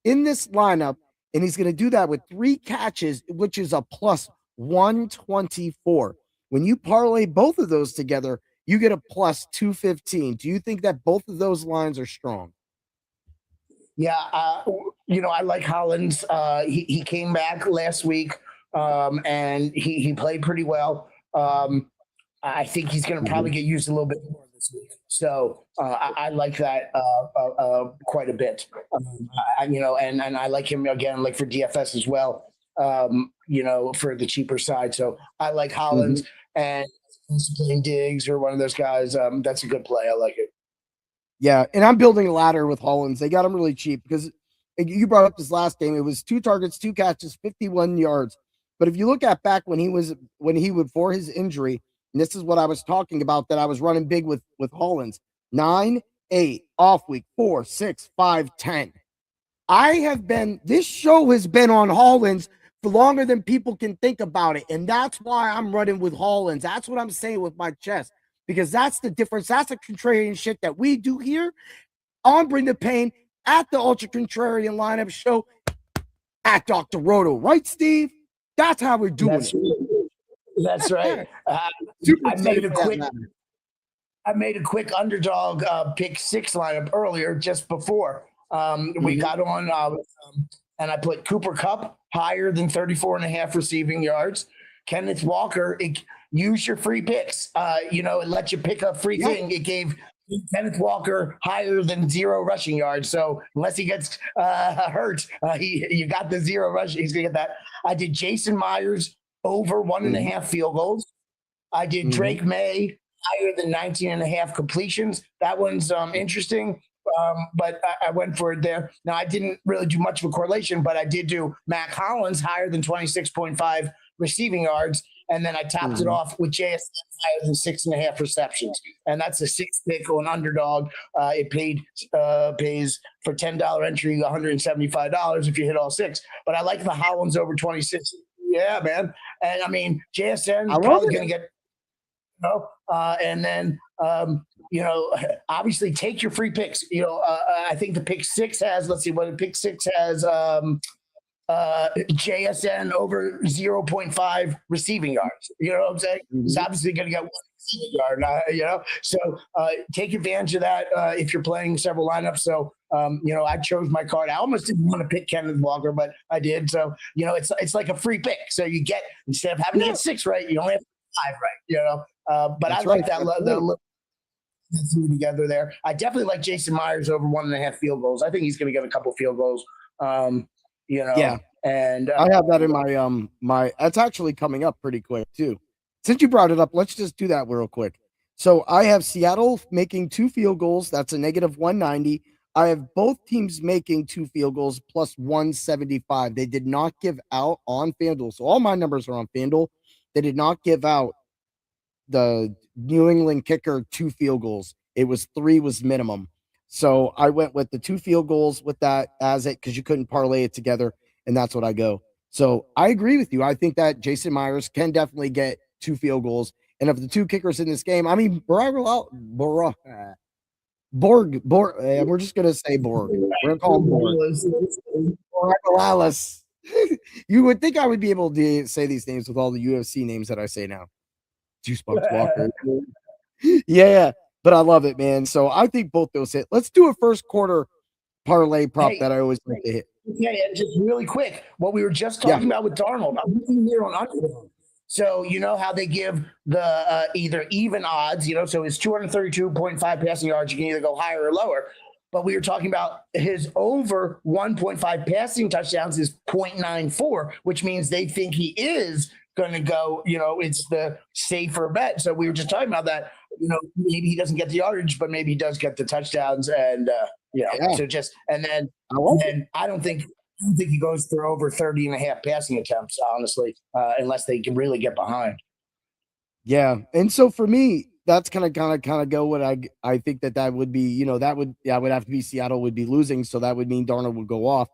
lineup, and he's going to do that with 3 catches, which is a plus 124. When you parlay both of those together, you get a plus 215. Do you think that both of those lines are strong? Yeah, I like Hollins. He came back last week and he played pretty well. I think he's going to probably get used a little bit more this week. So I like that quite a bit. And I like him again, like for DFS as well. For the cheaper side. So I like Hollins and playing Diggs or one of those guys. That's a good play. I like it. Yeah, and I'm building a ladder with Hollins. They got him really cheap because you brought up this last game. It was 2 targets, 2 catches, 51 yards. But if you look at back when he would for his injury, and this is what I was talking about that I was running big with Hollins. 9, 8, off week, 4, 6, 5, 10. This show has been on Hollins for longer than people can think about it. And that's why I'm running with Hollins. That's what I'm saying with my chest, because that's the difference. That's the contrarian shit that we do here on Bring the Pain at the Ultra Contrarian Lineup Show at Dr. Roto. Right, Steve? That's how we're doing it. That's right. I made a quick underdog pick 6 lineup earlier just before we got on, and I put Cooper Kupp higher than 34.5 receiving yards. Kenneth Walker, use your free picks. It lets you pick a free thing. It gave Kenneth Walker higher than 0 rushing yards. So unless he gets hurt, you got the 0 rushing. He's going to get that. I did Jason Myers over 1.5 field goals. I did Drake May higher than 19.5 completions. That one's interesting. But I went for it there. Now, I didn't really do much of a correlation, but I did do Mac Hollins higher than 26.5 receiving yards. And then I topped it off with JSN higher than 6.5 receptions. And that's a 6 pick on underdog. It pays for $10 entry, $175 if you hit all 6. But I like the Hollins over 26. Yeah, man. And I mean, JSN is probably going to get, and then, obviously take your free picks. I think the pick 6 has, let's see what the pick 6 has, JSN over 0.5 receiving yards. You know what I'm saying? He's obviously going to get 1 receiving yard, So take advantage of that if you're playing several lineups. So, I chose my card. I almost didn't want to pick Kenneth Walker, but I did. So, it's like a free pick. So you get, instead of having to get 6 right, you only have 5 right, But I like that. Together there. I definitely like Jason Myers over 1.5 field goals. I think he's going to get a couple field goals. And I have that in my that's actually coming up pretty quick too. Since you brought it up, let's just do that real quick. So I have Seattle making 2 field goals. That's a negative 190. I have both teams making 2 field goals plus 175. They did not give out on FanDuel. So all my numbers are on FanDuel. They did not give out the New England kicker 2 field goals. It was 3 was minimum. So I went with the 2 field goals with that as it, because you couldn't parlay it together. And that's what I go. So I agree with you. I think that Jason Myers can definitely get 2 field goals. And of the 2 kickers in this game, I mean, Borg, we're just going to say Borg. We're going to call him Borg. You would think I would be able to say these names with all the UFC names that I say now. Juicebox Walker. Yeah, but I love it, man. So I think both those hit. Let's do a first quarter parlay prop that I always like to hit. Yeah, just really quick. What we were just talking about with Darnold. I'm looking here on underdog. So you know how they give the either even odds, so his 232.5 passing yards, you can either go higher or lower. But we were talking about his over 1.5 passing touchdowns is 0.94, which means they think he is going to go, it's the safer bet. So we were just talking about that, maybe he doesn't get the yardage, but maybe he does get the touchdowns. And, so just, and then I don't think he goes for over 30.5 passing attempts, honestly, unless they can really get behind. Yeah. And so for me, that's kind of go what I think that would be, that would have to be Seattle would be losing. So that would mean Darnold would go off.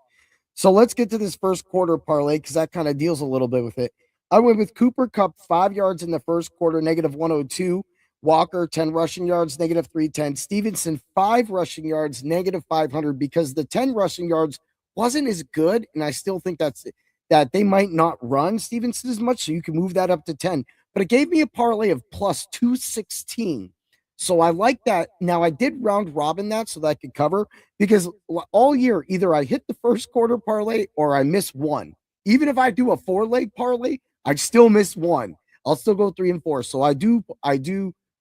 So let's get to this first quarter parlay, because that kind of deals a little bit with it. I went with Cooper Kupp 5 yards in the first quarter, negative 102. Walker 10 rushing yards, negative 310. Stevenson 5 rushing yards, negative 500, because the 10 rushing yards wasn't as good, and I still think that they might not run Stevenson as much, so you can move that up to 10. But it gave me a parlay of plus 216. So I like that. Now, I did round robin that so that I could cover, because all year, either I hit the first quarter parlay or I miss one. even if I do a 4-leg parlay, I still miss one. I'll still go 3 and 4. So I do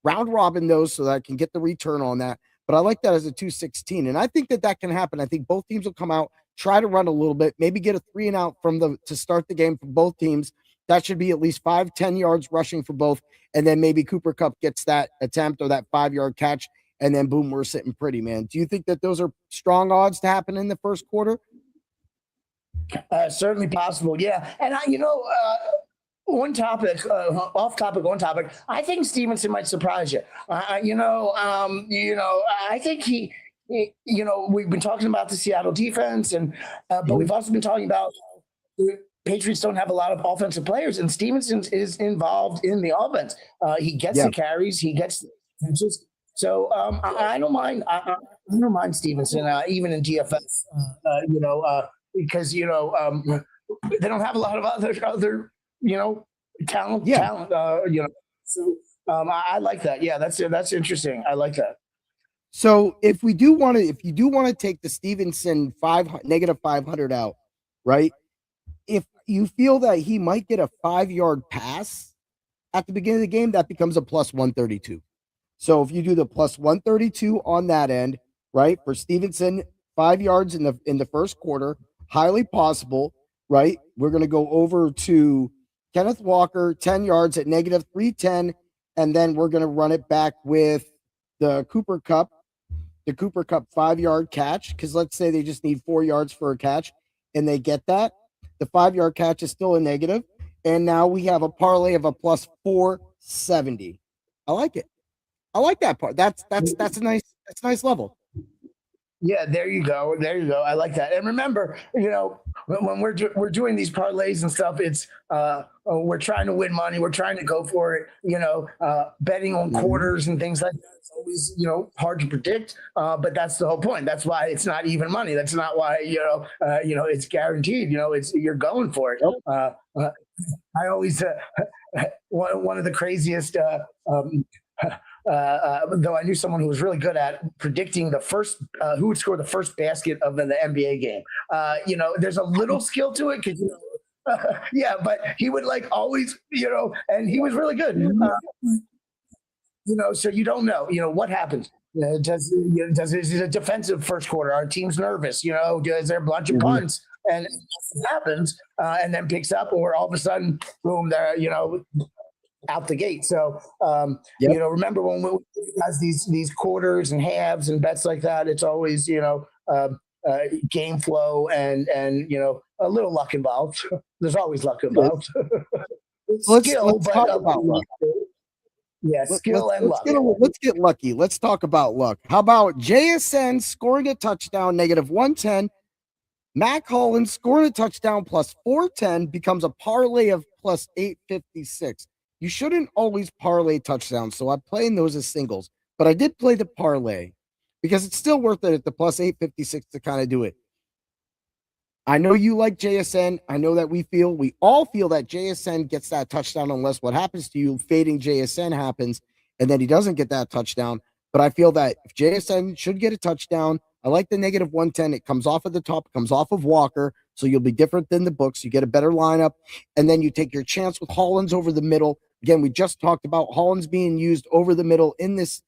round robin those so that I can get the return on that. But I like that as a 216. And I think that can happen. I think both teams will come out, try to run a little bit, maybe get a 3 and out to start the game for both teams. That should be at least 5-10 yards rushing for both. And then maybe Cooper Kupp gets that attempt or that 5-yard catch. And then boom, we're sitting pretty, man. Do you think that those are strong odds to happen in the first quarter? Certainly possible. Yeah. And one topic, off topic, on topic. I think Stevenson might surprise you. I think he, we've been talking about the Seattle defense, but we've also been talking about the Patriots don't have a lot of offensive players, and Stevenson is involved in the offense. He gets the carries, he gets the catches. So I don't mind. I don't mind Stevenson, even in DFS. Because they don't have a lot of other talent. So I like that. Yeah, that's interesting. I like that. So if you do want to take the Stevenson negative 500 out, right? If you feel that he might get a 5-yard pass at the beginning of the game, that becomes a plus 132. So if you do the plus 132 on that end, right, for Stevenson, 5 yards in the first quarter, highly possible, right? We're going to go over to Kenneth Walker, 10 yards at negative 310, and then we're going to run it back with the Cooper Kupp 5-yard catch, because let's say they just need 4 yards for a catch, and they get that. The 5-yard catch is still a negative, and now we have a parlay of a plus 470. I like it. I like that part. That's a nice level. Yeah, there you go. I like that. And remember, when we're doing these parlays and stuff, it's we're trying to win money. We're trying to go for it. Betting on quarters and things like that. It's always hard to predict. But that's the whole point. That's why it's not even money. That's not why it's guaranteed. You're going for it. I always one of the craziest. Though I knew someone who was really good at predicting the first who would score the first basket of the NBA game. There's a little skill to it because but he would always and he was really good. So you don't know what happens. Is it a defensive first quarter? Our team's nervous. Is there a bunch of punts and it happens and then picks up, or all of a sudden, boom, they're out the gate. So, remember when we has these quarters and halves and bets like that, it's always, game flow and a little luck involved. There's always luck involved. Let's talk about luck. Yeah, skill and luck. Let's get lucky. Let's talk about luck. How about JSN scoring a touchdown, negative 110? Mac Hollins scoring a touchdown, plus 410, becomes a parlay of plus 856. You shouldn't always parlay touchdowns, so I'm playing those as singles. But I did play the parlay because it's still worth it at the plus 856 to kind of do it. I know you like JSN. I know that we all feel that JSN gets that touchdown unless what happens to you, fading JSN happens, and then he doesn't get that touchdown. But I feel that if JSN should get a touchdown, I like the negative 110. It comes off at the top, comes off of Walker, so you'll be different than the books. You get a better lineup, and then you take your chance with Hollins over the middle. Again, we just talked about Hollins being used over the middle in this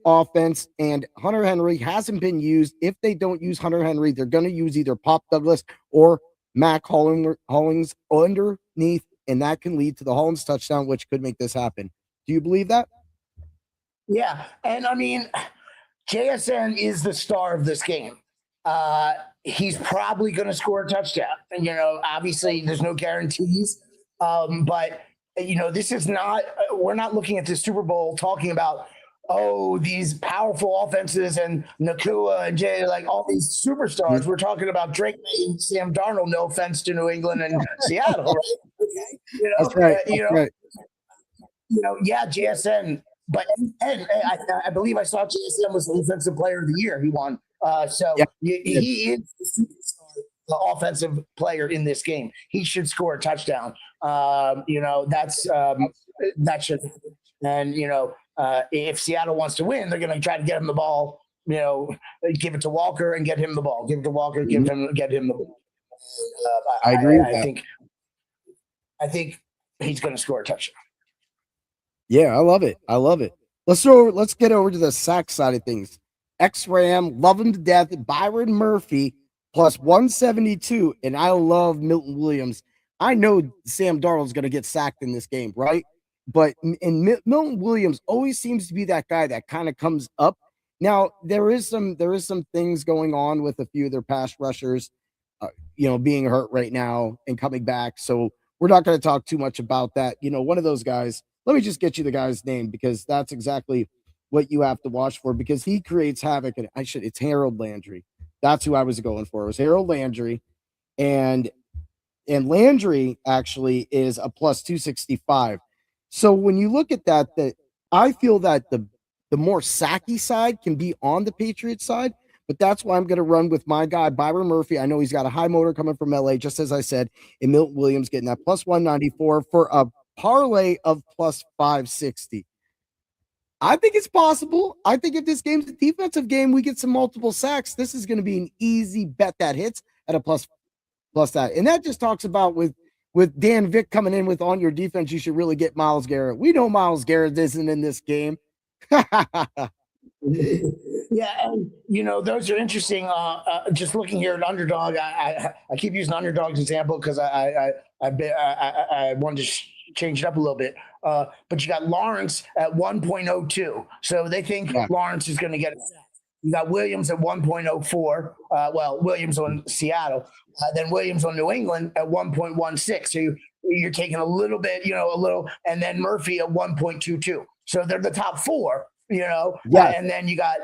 offense, and Hunter Henry hasn't been used. If they don't use Hunter Henry, they're going to use either Pop Douglas or Mac Hollins underneath, and that can lead to the Hollins touchdown, which could make this happen. Do you believe that? Yeah, and I mean, JSN is the star of this game. He's probably going to score a touchdown. And, obviously there's no guarantees, but this is not, we're not looking at the Super Bowl talking about, these powerful offenses and Nakua and Jay, all these superstars. We're talking about Drake and Sam Darnold, no offense to New England and Seattle, right? That's right. JSN, but and I believe I saw JSN was the defensive player of the year. He won. He is the superstar, the offensive player in this game. He should score a touchdown. That should, and if Seattle wants to win, they're going to try to get him the ball. Give it to Walker and get him the ball. Give it to Walker, get him the ball. I agree with that. I think he's going to score a touchdown. Yeah, I love it. I love it. Let's get over to the sack side of things. X-Ram, love him to death. Byron Murphy plus 172, and I love Milton Williams. I know Sam Darnold's going to get sacked in this game, right? But Milton Williams always seems to be that guy that kind of comes up. Now there is some things going on with a few of their pass rushers, being hurt right now and coming back. So we're not going to talk too much about that. One of those guys. Let me just get you the guy's name because that's exactly what you have to watch for because he creates havoc. And it's Harold Landry. That's who I was going for. It was Harold Landry, and Landry actually is a plus 265. So when you look at that I feel that the more sacky side can be on the Patriots side, but that's why I'm going to run with my guy, Byron Murphy. I know he's got a high motor coming from LA, just as I said, and Milton Williams getting that plus 194 for a parlay of plus 560. I think it's possible. I think if this game's a defensive game, we get some multiple sacks. This is going to be an easy bet that hits at a plus that. And that just talks about with Dan Vick coming in with on your defense, you should really get Myles Garrett. We know Myles Garrett isn't in this game. Yeah, and those are interesting. Just looking here at underdog, I keep using underdog's example because I wanted to change it up a little bit. But you got Lawrence at 1.02, so they think Lawrence is going to get it. You got Williams at 1.04. Williams on Seattle, then Williams on New England at 1.16. So you're taking a little bit, and then Murphy at 1.22. So they're the top four, and then you got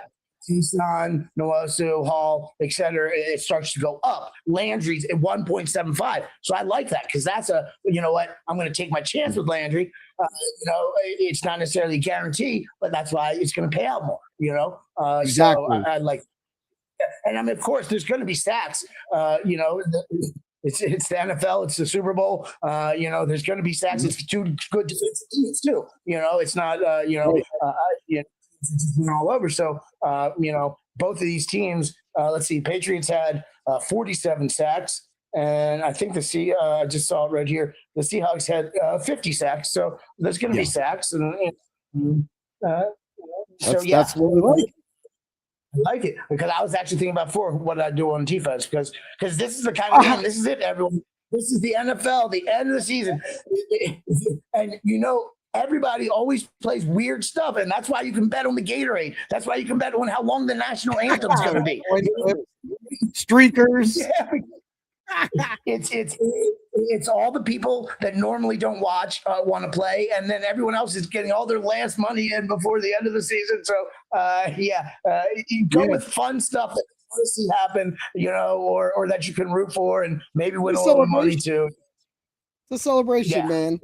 Tucson, Nwosu, Hall, et cetera. It starts to go up. Landry's at 1.75. So I like that because that's I'm going to take my chance with Landry. It's not necessarily a guarantee, but that's why it's going to pay out more, Exactly. So I like, and I mean, of course, there's going to be sacks. It's the NFL. It's the Super Bowl. There's going to be sacks. It's two good defensive teams too. It's not. It's all over. So both of these teams. Let's see. Patriots had 47 sacks, and I think I just saw it right here. The Seahawks had 50 sacks. So there's going to be sacks, that's what we like. I like it because I was actually thinking about what I do on defense because this is the kind of game. This is it, everyone. This is the NFL, the end of the season, and everybody always plays weird stuff, and that's why you can bet on the Gatorade. That's why you can bet on how long the national anthem is going to be. Streakers. Yeah. It's all the people that normally don't watch want to play, and then everyone else is getting all their last money in before the end of the season. So you go with fun stuff that you want to see happen, or that you can root for, and maybe win a little money too. It's a celebration, man.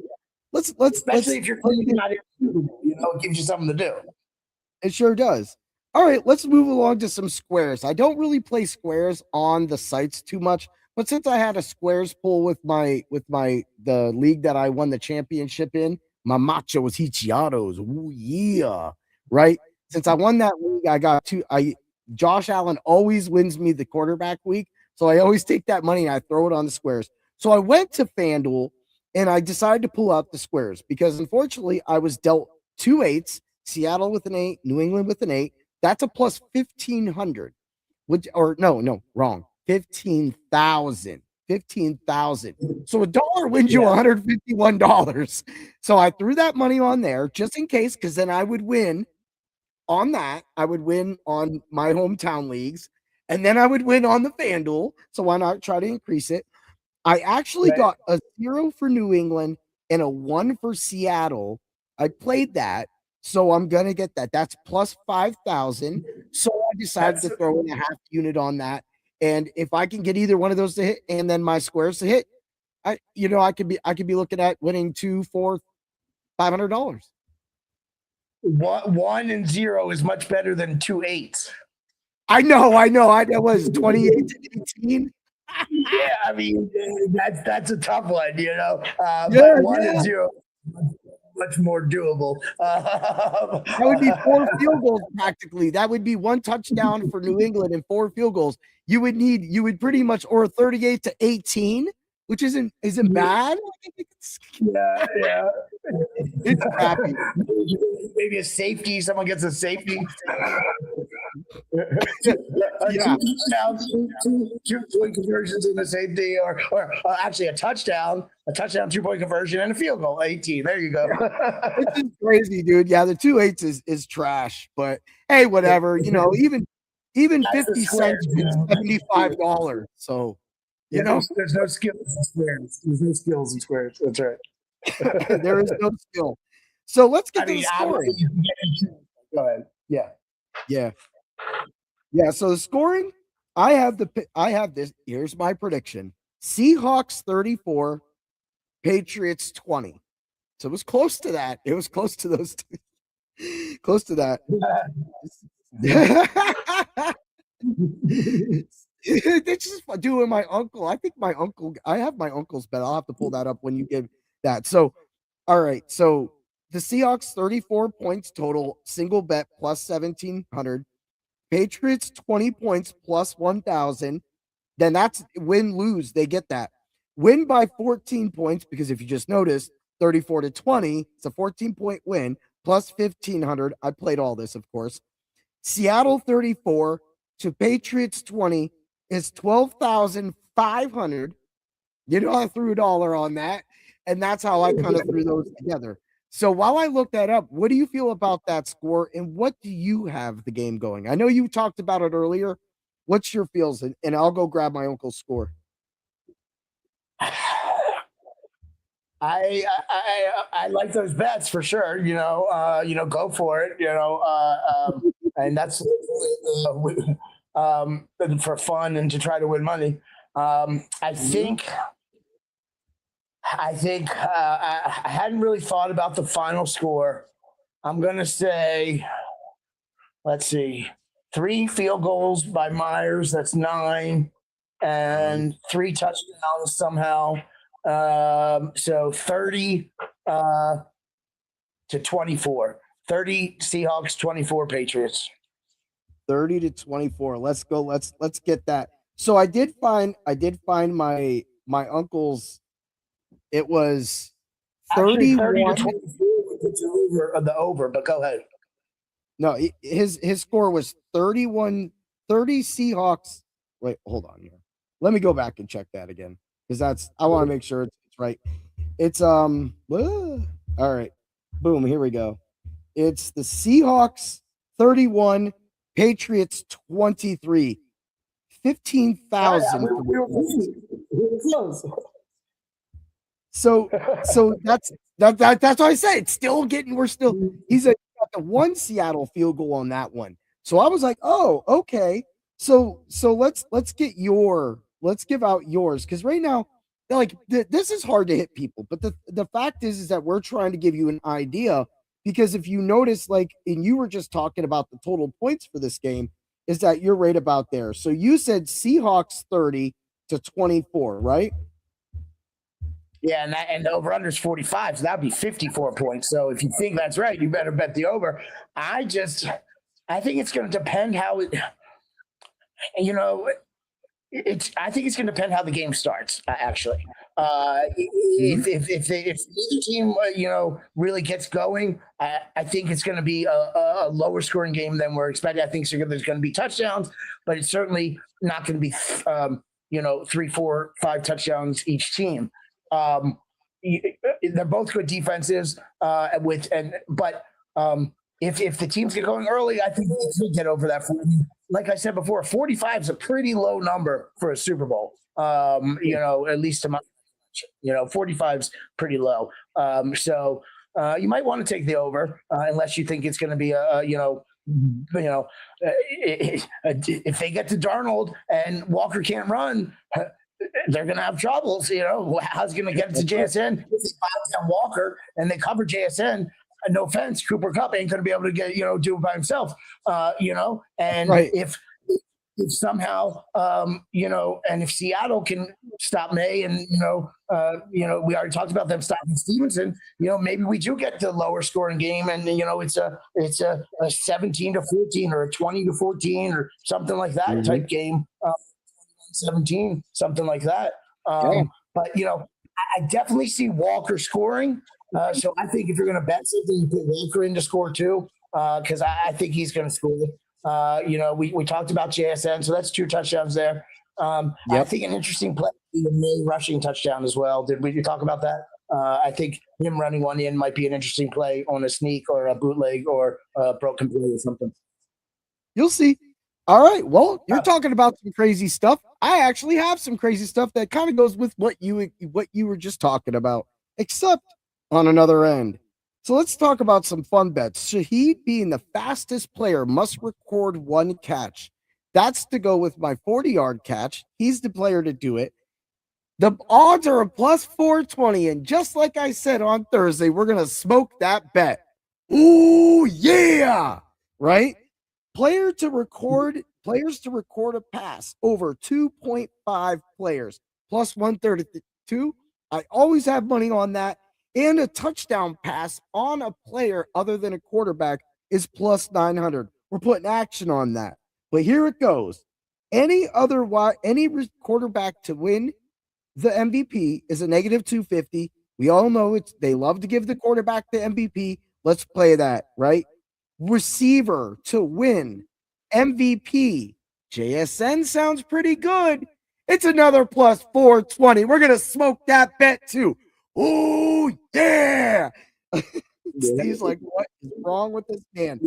Especially if you're thinking about it, it gives you something to do. It sure does. All right, let's move along to some squares. I don't really play squares on the sites too much, but since I had a squares pool with the league that I won the championship in, my macho was Hichiatos. Ooh, yeah. Right? Since I won that league, I got Josh Allen always wins me the quarterback week. So I always take that money and I throw it on the squares. So I went to FanDuel and I decided to pull out the squares because unfortunately I was dealt 2 8s, Seattle with an 8, New England with an 8. That's a plus 1,500. Wrong. 15,000. 15,000. So $1 wins you $151. So I threw that money on there just in case, because then I would win on that. I would win on my hometown leagues, and then I would win on the FanDuel. So why not try to increase it? I actually got a 0 for New England and a 1 for Seattle. I played that. So I'm going to get that. That's plus 5,000. So I decided to throw in a half unit on that. And if I can get either one of those to hit and then my squares to hit, I could be looking at winning $200, $400, $500. 1 and 0 is much better than 2 8s. I know. I was 28 to 18. Yeah, I mean that's a tough one, but 1 and 0. much more doable. That would be 4 field goals practically. That would be 1 touchdown for New England and 4 field goals. You would pretty much, or 38-18, which isn't bad. Yeah. It's crappy. Maybe a safety. Someone gets a safety. Yeah. Two point conversions in the safety, or actually a touchdown, 2-point conversion, and a field goal. 18. There you go. This is crazy, dude. Yeah, the 2-8s is trash, but hey, whatever. Even 50 cents is $75. So there's no skills in squares. There's no skills in squares. That's right. there is no skill. So let's get to the scoring. Go ahead. Yeah. So the scoring, I have this. Here's my prediction: Seahawks 34, Patriots 20. So it was close to that. It was close to those two. Close to that. It's just doing my uncle. I think my uncle. I have my uncle's bet. I'll have to pull that up when you give that. So, all right. So the Seahawks 34 points total, single bet plus 1,700. Patriots 20 points plus 1,000. Then that's win lose. They get that. Win by 14 points because if you just noticed, 34-20, it's a 14-point win plus 1,500. I played all this, of course. Seattle 34 to Patriots 20 is 12,500. I threw $1 on that, and that's how I kind of threw those together. So while I look that up, what do you feel about that score, and what do you have the game going? I know you talked about it earlier. What's your feels? And I'll go grab my uncle's score. I like those bets for sure. Go for it. And that's for fun and to try to win money. I think I hadn't really thought about the final score. I'm gonna say, let's see, 3 field goals by Myers. That's 9, and 3 touchdowns somehow. So 30 to 24. 30 Seahawks, 24 Patriots. 30-24. Let's go. Let's get that. So I did find my uncle's. It was 31 30 to 24 the over, but go ahead. No, his score was 31 30 Seahawks. Wait, hold on here. Let me go back and check that again because I want to make sure it's right. It's all right. Boom, here we go. It's the Seahawks 31, Patriots 23. 15,000. We were close. So that's why I say it's still getting. He's got the 1 Seattle field goal on that one. So I was like, oh, okay. So let's give out yours because right now, like this is hard to hit people. But the fact is that we're trying to give you an idea because if you notice, and you were just talking about the total points for this game, is that you're right about there. So you said Seahawks 30 to 24, right? Yeah, and the over-under is 45, so that would be 54 points. So if you think that's right, you better bet the over. I think it's going to depend how it. I think it's going to depend how the game starts. Actually, if either team really gets going, I think it's going to be a lower scoring game than we're expecting. I think there's going to be touchdowns, but it's certainly not going to be 3, 4, 5 touchdowns each team. They're both good defenses. But if the teams get going early, I think they could get over that. Like I said before, 45 is a pretty low number for a Super Bowl. At least to my, 45 is pretty low. So you might want to take the over unless you think it's going to be if they get to Darnold and Walker can't run, they're going to have troubles. How's going to get to JSN? If they bounce down Walker and they cover JSN, no offense, Cooper Kupp ain't going to be able to get, do it by himself, and right. if if somehow, and if Seattle can stop May, and we already talked about them stopping Stevenson. Maybe we do get the lower scoring game, and it's a 17-14 or a 20-14 or something like that type game. 17, something like that. But I definitely see Walker scoring. So I think if you're going to bet something, you put Walker in to score too, because I think he's going to score. We talked about JSN, so that's 2 touchdowns there. I think an interesting play, the May rushing touchdown as well. Did we talk about that? I think him running one in might be an interesting play on a sneak or a bootleg or a broken play or something. You'll see. All right. Well, you're talking about some crazy stuff. I actually have some crazy stuff that kind of goes with what you were just talking about, except on another end. So let's talk about some fun bets. Shaheed, being the fastest player, must record 1 catch. That's to go with my 40-yard catch. He's the player to do it. The odds are a plus 420. And just like I said on Thursday, we're going to smoke that bet. Ooh, yeah. Right? Players to record a pass over 2.5 players plus 132. I always have money on that. And a touchdown pass on a player other than a quarterback is plus 900. We're putting action on that. But here it goes. Any quarterback to win the MVP is a negative 250. We all know they love to give the quarterback the MVP. Let's play that, right? Receiver to win MVP. JSN sounds pretty good. It's another plus 420. We're going to smoke that bet too. Oh, yeah. Steve's like, what is wrong with this man?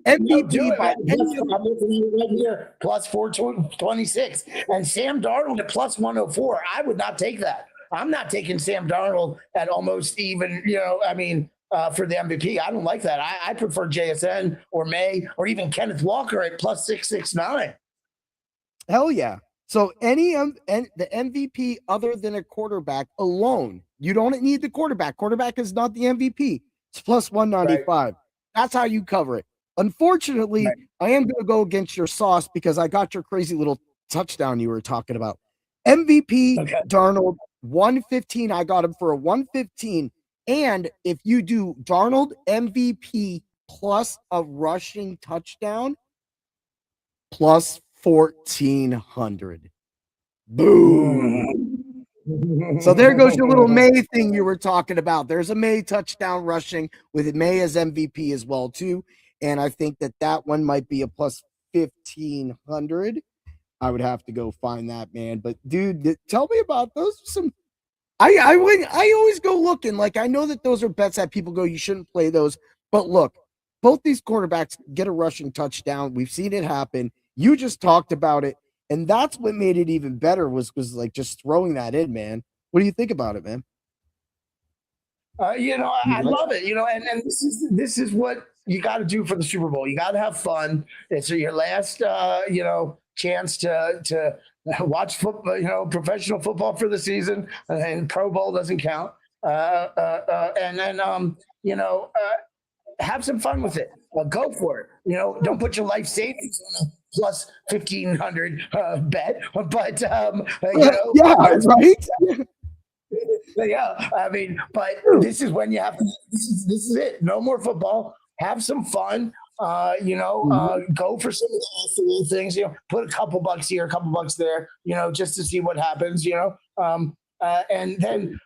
MVP by I'm looking at it right here, plus 426. And Sam Darnold at plus 104. I would not take that. I'm not taking Sam Darnold at almost even, for the MVP. I don't like that. I prefer JSN or May or even Kenneth Walker at plus 669. Hell yeah. So the MVP other than a quarterback alone, you don't need the quarterback. Quarterback is not the MVP. It's plus 195. Right. That's how you cover it. Unfortunately, right. I am going to go against your sauce because I got your crazy little touchdown you were talking about. MVP, okay. Darnold, 115. I got him for a 115. And if you do Darnold MVP plus a rushing touchdown, plus 1,400. Boom. So there goes your little May thing you were talking about. There's a May touchdown rushing with May as MVP as well, too. And I think that one might be a plus 1,500. I would have to go find that, man. But, dude, tell me about those. I always go looking. Like, I know that those are bets that people go, you shouldn't play those. But, look, both these quarterbacks get a rushing touchdown. We've seen it happen. You just talked about it. And that's what made it even better was like just throwing that in, man. What do you think about it, man? I love it. And this is what you got to do for the Super Bowl. You got to have fun. It's your last, chance to watch football, professional football for the season, and Pro Bowl doesn't count. And then, have some fun with it. Go for it. Don't put your life savings on a plus 1,500 bet, but yeah, right. Yeah, but this is when you have to. This is it. No more football. Have some fun. Go for some of the off-the-wall things. Put a couple bucks here, a couple bucks there. Just to see what happens. And then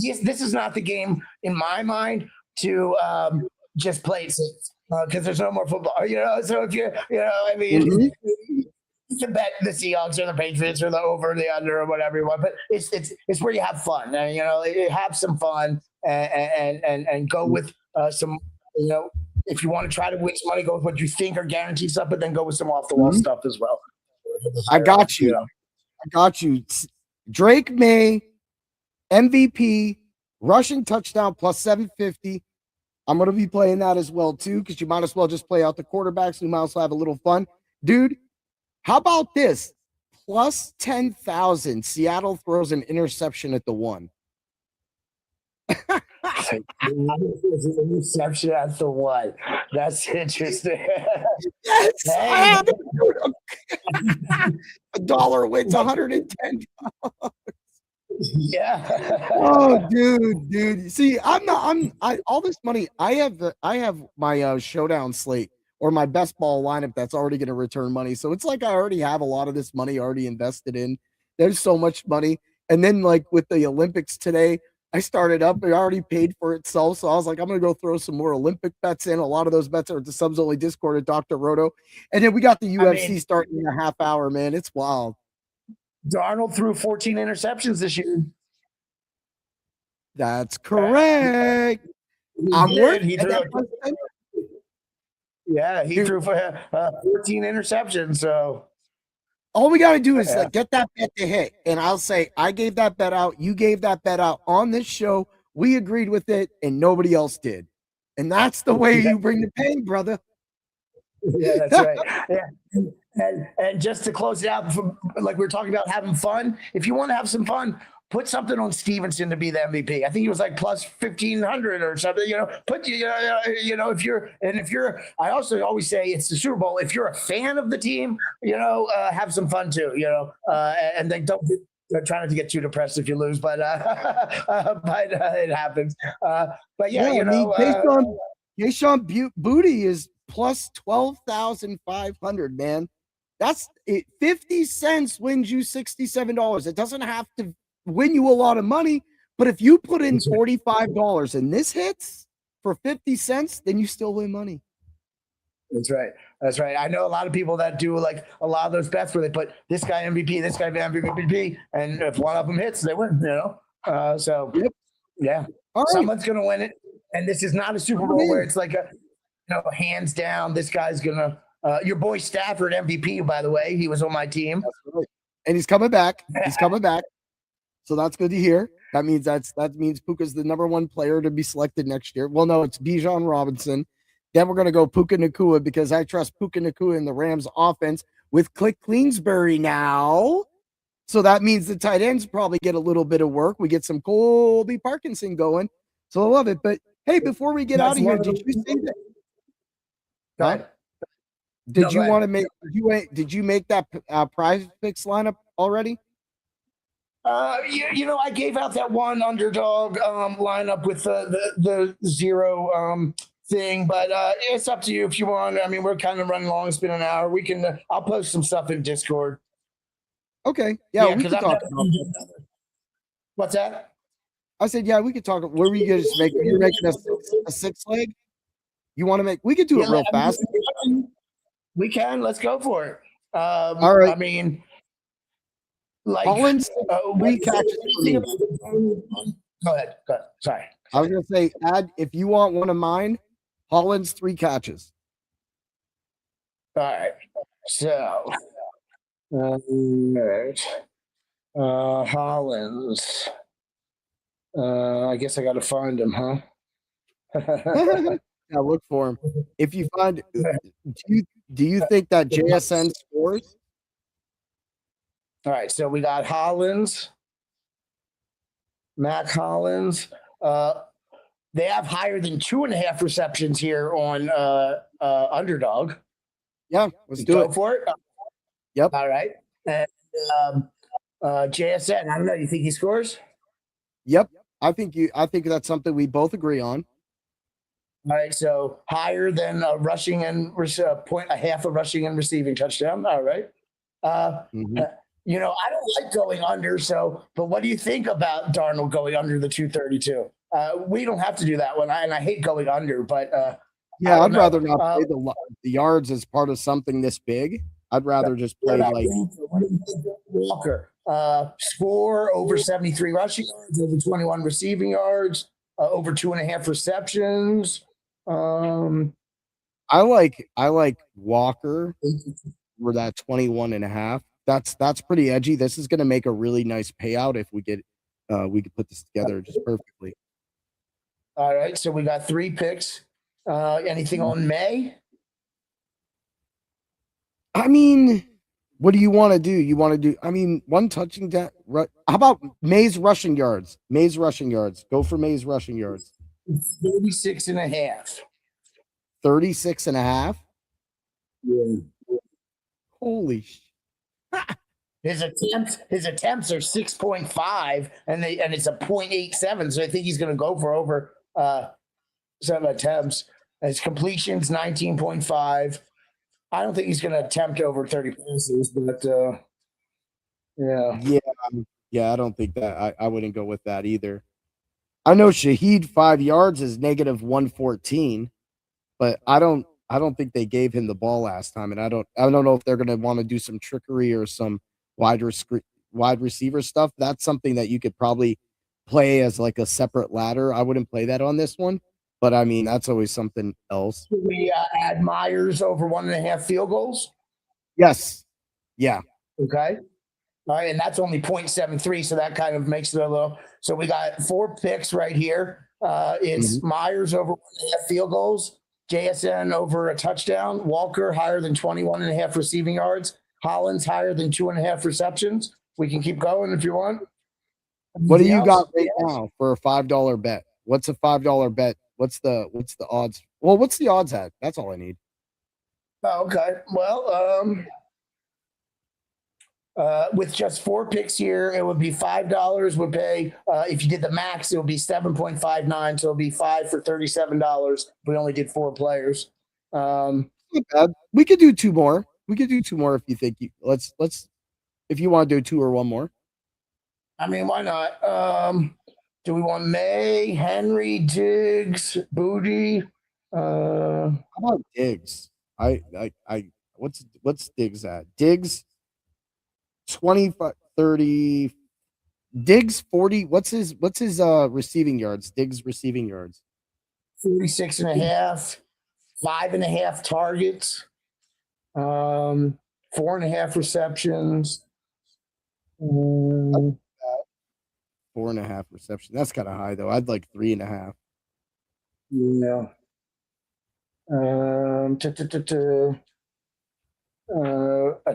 this is not the game in my mind to just play it safe. Because there's no more football, So if you can bet the Seahawks or the Patriots or the over, the under, or whatever you want. But it's where you have fun, and have some fun and go with some. If you want to try to win some money, go with what you think are guaranteed stuff, but then go with some off the wall stuff as well. I got you. I got you. Drake May, MVP, rushing touchdown plus 750. I'm going to be playing that as well, too, because you might as well just play out the quarterbacks. You might as well have a little fun. Dude, how about this? Plus 10,000. Seattle throws an interception at the 1. Reception at the one. That's interesting. Yes, I Hey. have it. A dollar wins 110. Yeah. Oh, dude. See, all this money. I have my showdown slate or my best ball lineup that's already going to return money. So it's like I already have a lot of this money already invested in. There's so much money. And then like with the Olympics today, I started up. It already paid for itself. So I was like, I'm gonna go throw some more Olympic bets in. A lot of those bets are at the subs only Discord at Dr. Roto. And then we got the UFC starting in a half hour, man. It's wild. Darnold threw 14 interceptions this year. That's correct. I'm working. He threw threw for 14 interceptions. So all we got to do is like, get that bet to hit. And I'll say, I gave that bet out. You gave that bet out on this show. We agreed with it and nobody else did. And that's the way you bring the pain, brother. Yeah, that's right. Yeah. And just to close it out, like we were talking about having fun, if you want to have some fun, put something on Stevenson to be the MVP. I think he was like plus 1,500 or something. If you're, I also always say it's the Super Bowl. If you're a fan of the team, have some fun too. And then don't try not to get too depressed if you lose, but it happens. But Keyshawn Booty is plus 12,500, man. That's it. 50 cents wins you $67. It doesn't have to win you a lot of money, but if you put in $45 and this hits for 50 cents, then you still win money. That's right. I know a lot of people that do like a lot of those bets where they put this guy MVP, this guy MVP, and if one of them hits, they win. Yeah. Right. Someone's gonna win it, and this is not a Super Bowl where it's like hands down, this guy's gonna. Your boy Stafford MVP, by the way, he was on my team, right. And he's coming back. So that's good to hear. That means Puka's the number one player to be selected next year. Well, no, it's Bijan Robinson. Then we're going to go Puka Nacua because I trust Puka Nacua in the Rams offense with Click Queensbury now. So that means the tight ends probably get a little bit of work. We get some Colby Parkinson going. So I love it. But hey, before we get out of here, did you say that? Huh? Did you make that prize picks lineup already? I gave out that one underdog lineup with the zero thing, but it's up to you if you want. I mean, we're kind of running long. It's been an hour. We can. I'll post some stuff in Discord. Okay. Yeah, we can talk. What's that? I said, yeah, we could talk. Where were you going to make? You're making a six leg. You want to make? We could do it real fast. We can. Let's go for it. All right. I mean, like Holland's three catches for me. Go ahead. Sorry. I was going to say, if you want one of mine, Holland's 3 catches. All right. So, Hollins. I guess I got to find him, huh? Yeah, look for him. If you find, do you think that JSN scores? All right. So we got Hollins, Mac Hollins. They have higher than 2.5 receptions here on Underdog. Yeah, let's do it. Go for it. Yep. All right. And JSN, I don't know. You think he scores? Yep. I think that's something we both agree on. All right. So higher than rushing and a half a rushing and receiving touchdown. All right. I don't like going under. But what do you think about Darnold going under the 232? We don't have to do that one. I hate going under, but I'd rather not play the yards as part of something this big. I'd rather just play like Walker. Score over 73 rushing yards, over 21 receiving yards, over 2.5 receptions. I like Walker for that 21.5. That's pretty edgy. This is going to make a really nice payout if we could put this together just perfectly. All right, so we got 3 picks. Anything on May? I mean, what do you want to do? You want to do? I mean, one touching down. How about May's rushing yards? May's rushing yards. Go for May's rushing yards. It's 36 and a half. 36 and a half. Yeah. Holy His attempts are 6.5, and it's a 0.87. So I think he's going to go for over some attempts. His completions 19.5. I don't think he's going to attempt over 30 passes, but yeah. Yeah, I don't think that I wouldn't go with that either. I know Shaheed 5 yards is negative 114, but I don't think they gave him the ball last time, and I don't know if they're going to want to do some trickery or some wide receiver stuff. That's something that you could probably play as like a separate ladder. I wouldn't play that on this one, but I mean that's always something else. Should we add Myers over 1.5 field goals? Yes. Yeah. Okay. All right, and that's only 0.73, so that kind of makes it a little. So we got 4 picks right here. It's Myers over 1.5 field goals, JSN over a touchdown, Walker higher than 21.5 receiving yards, Hollins higher than 2.5 receptions. We can keep going if you want. What do you got right now for a $5 bet? What's a $5 bet? What's the odds? Well, what's the odds at? That's all I need. Oh, okay. Well, with just 4 picks here, it would be $5 would pay. If you did the max, it would be 7.59. So it'll be 5 for $37. We only did 4 players. We could do 2 more. We could do 2 more if you think let's if you want to do 2 or 1 more. I mean, why not? Do we want May, Henry, Diggs, Booty? How about Diggs? What's Diggs at? Diggs 25, 30. Diggs 40. What's his receiving yards? Diggs receiving yards 46.5, 5.5 targets, 4.5 receptions. 4.5 receptions. That's kind of high though. I'd like 3.5. Yeah.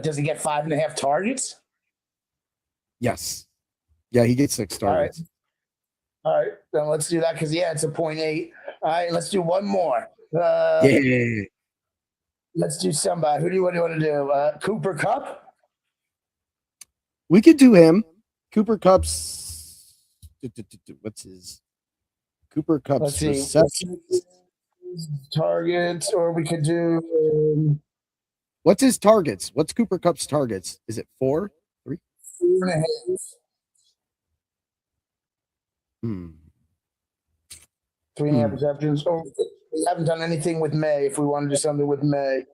Does he get 5.5 targets? Yes. Yeah, he gets 6 targets. All right. Then let's do that because it's a 0.8. All right, let's do 1 more. Yeah. Let's do somebody. What do you want to do? Cooper Kupp? We could do him. Cooper Kupp's what's his Cooper Kupp's receptions? Targets, or we could do what's his targets? What's Cooper Kupp's targets? Is it 4? 3? 4.5. 3.5 receptions. Oh, we haven't done anything with May. If we want to do something with May,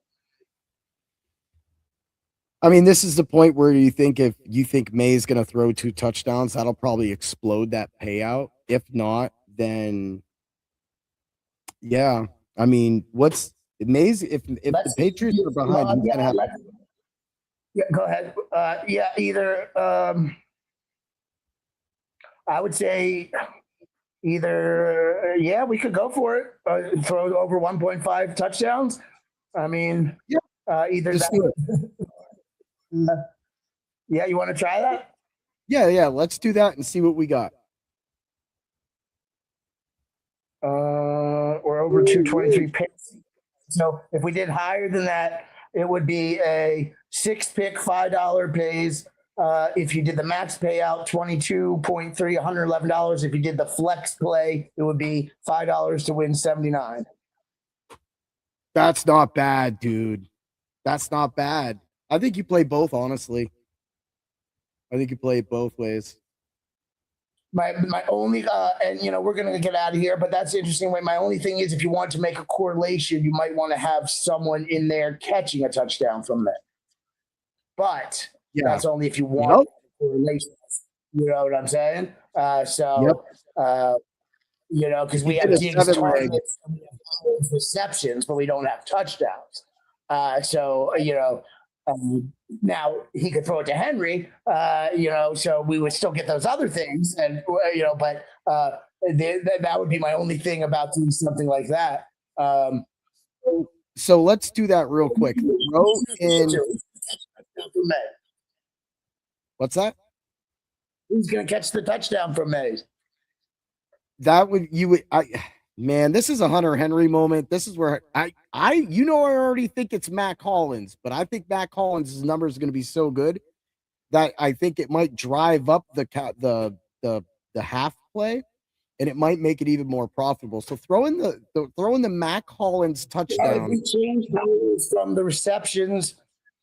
I mean, this is the point where you think if you think May's going to throw 2 touchdowns, that'll probably explode that payout. If not, then yeah. I mean, what's May's if the Patriots are behind, he's going to have. Yeah, go ahead. Either I would say either we could go for it. Throw over 1.5 touchdowns. I mean, either that. You want to try that? Yeah. Let's do that and see what we got. Or over 223 picks. So if we did higher than that, it would be a 6-pick $5 pays. If you did the max payout, $22.3, $111. If you did the flex play, it would be $5 to win $79. That's not bad, dude. That's not bad. I think you play both, honestly. I think you play it both ways. My only and we're gonna get out of here, but that's interesting. My only thing is, if you want to make a correlation, you might want to have someone in there catching a touchdown from that. But that's only if you want correlation. You know what I'm saying? Because we have Diggs targets, we have receptions, but we don't have touchdowns. Now he could throw it to Henry, so we would still get those other things, and but that would be my only thing about doing something like that. So let's do that real quick. Throw in. What's that? Who's going to catch the touchdown from Mays? That would Man, this is a Hunter Henry moment. This is where I already think it's Mac Hollins, but I think Mac Hollins' number is going to be so good that I think it might drive up the half play, and it might make it even more profitable. So throw in the Mac Hollins touchdown. We changed from the receptions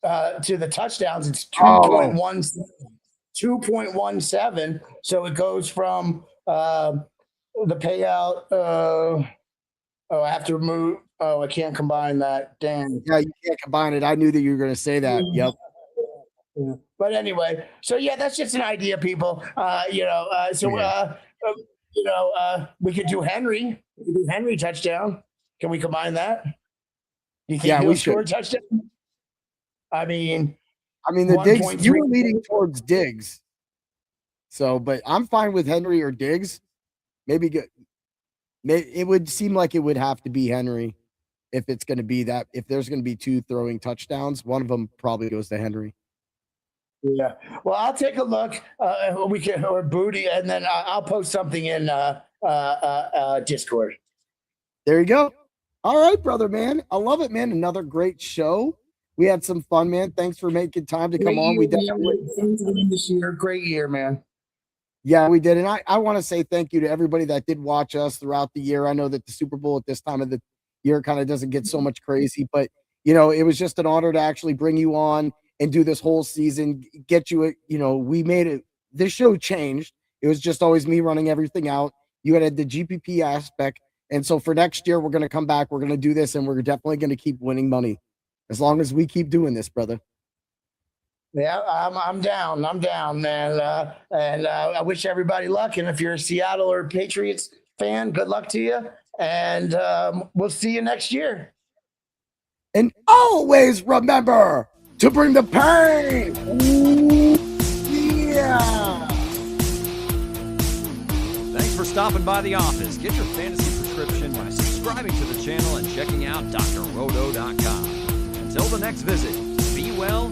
to the touchdowns. It's 2.17. So it goes from the payout. I have to remove. Oh, I can't combine that. Damn. Yeah, you can't combine it. I knew that you were going to say that. Yep. Yeah. But anyway, so yeah, that's just an idea, people. We could do Henry. We could do Henry touchdown. Can we combine that? You think he'll score a touchdown? I mean, the Diggs. You were leading towards Diggs. So, but I'm fine with Henry or Diggs. Maybe good. It would seem like it would have to be Henry if it's going to be that. If there's going to be 2 throwing touchdowns, one of them probably goes to Henry. Yeah. Well, I'll take a look. We can or Booty, and then I'll post something in Discord. There you go. All right, brother, man. I love it, man. Another great show. We had some fun, man. Thanks for making time to come on. We definitely this year. Great year, man. Yeah, we did. And I want to say thank you to everybody that did watch us throughout the year. I know that the Super Bowl at this time of the year kind of doesn't get so much crazy, but it was just an honor to actually bring you on and do this whole season, get you we made it. This show changed. It was just always me running everything out. You had the GPP aspect. And so for next year, we're going to come back. We're going to do this, and we're definitely going to keep winning money as long as we keep doing this, brother. Yeah, I'm down, man. And I wish everybody luck. And if you're a Seattle or Patriots fan, good luck to you. And we'll see you next year. And always remember to bring the pain. Ooh, yeah. Thanks for stopping by the office. Get your fantasy prescription by subscribing to the channel and checking out drroto.com. Until the next visit, be well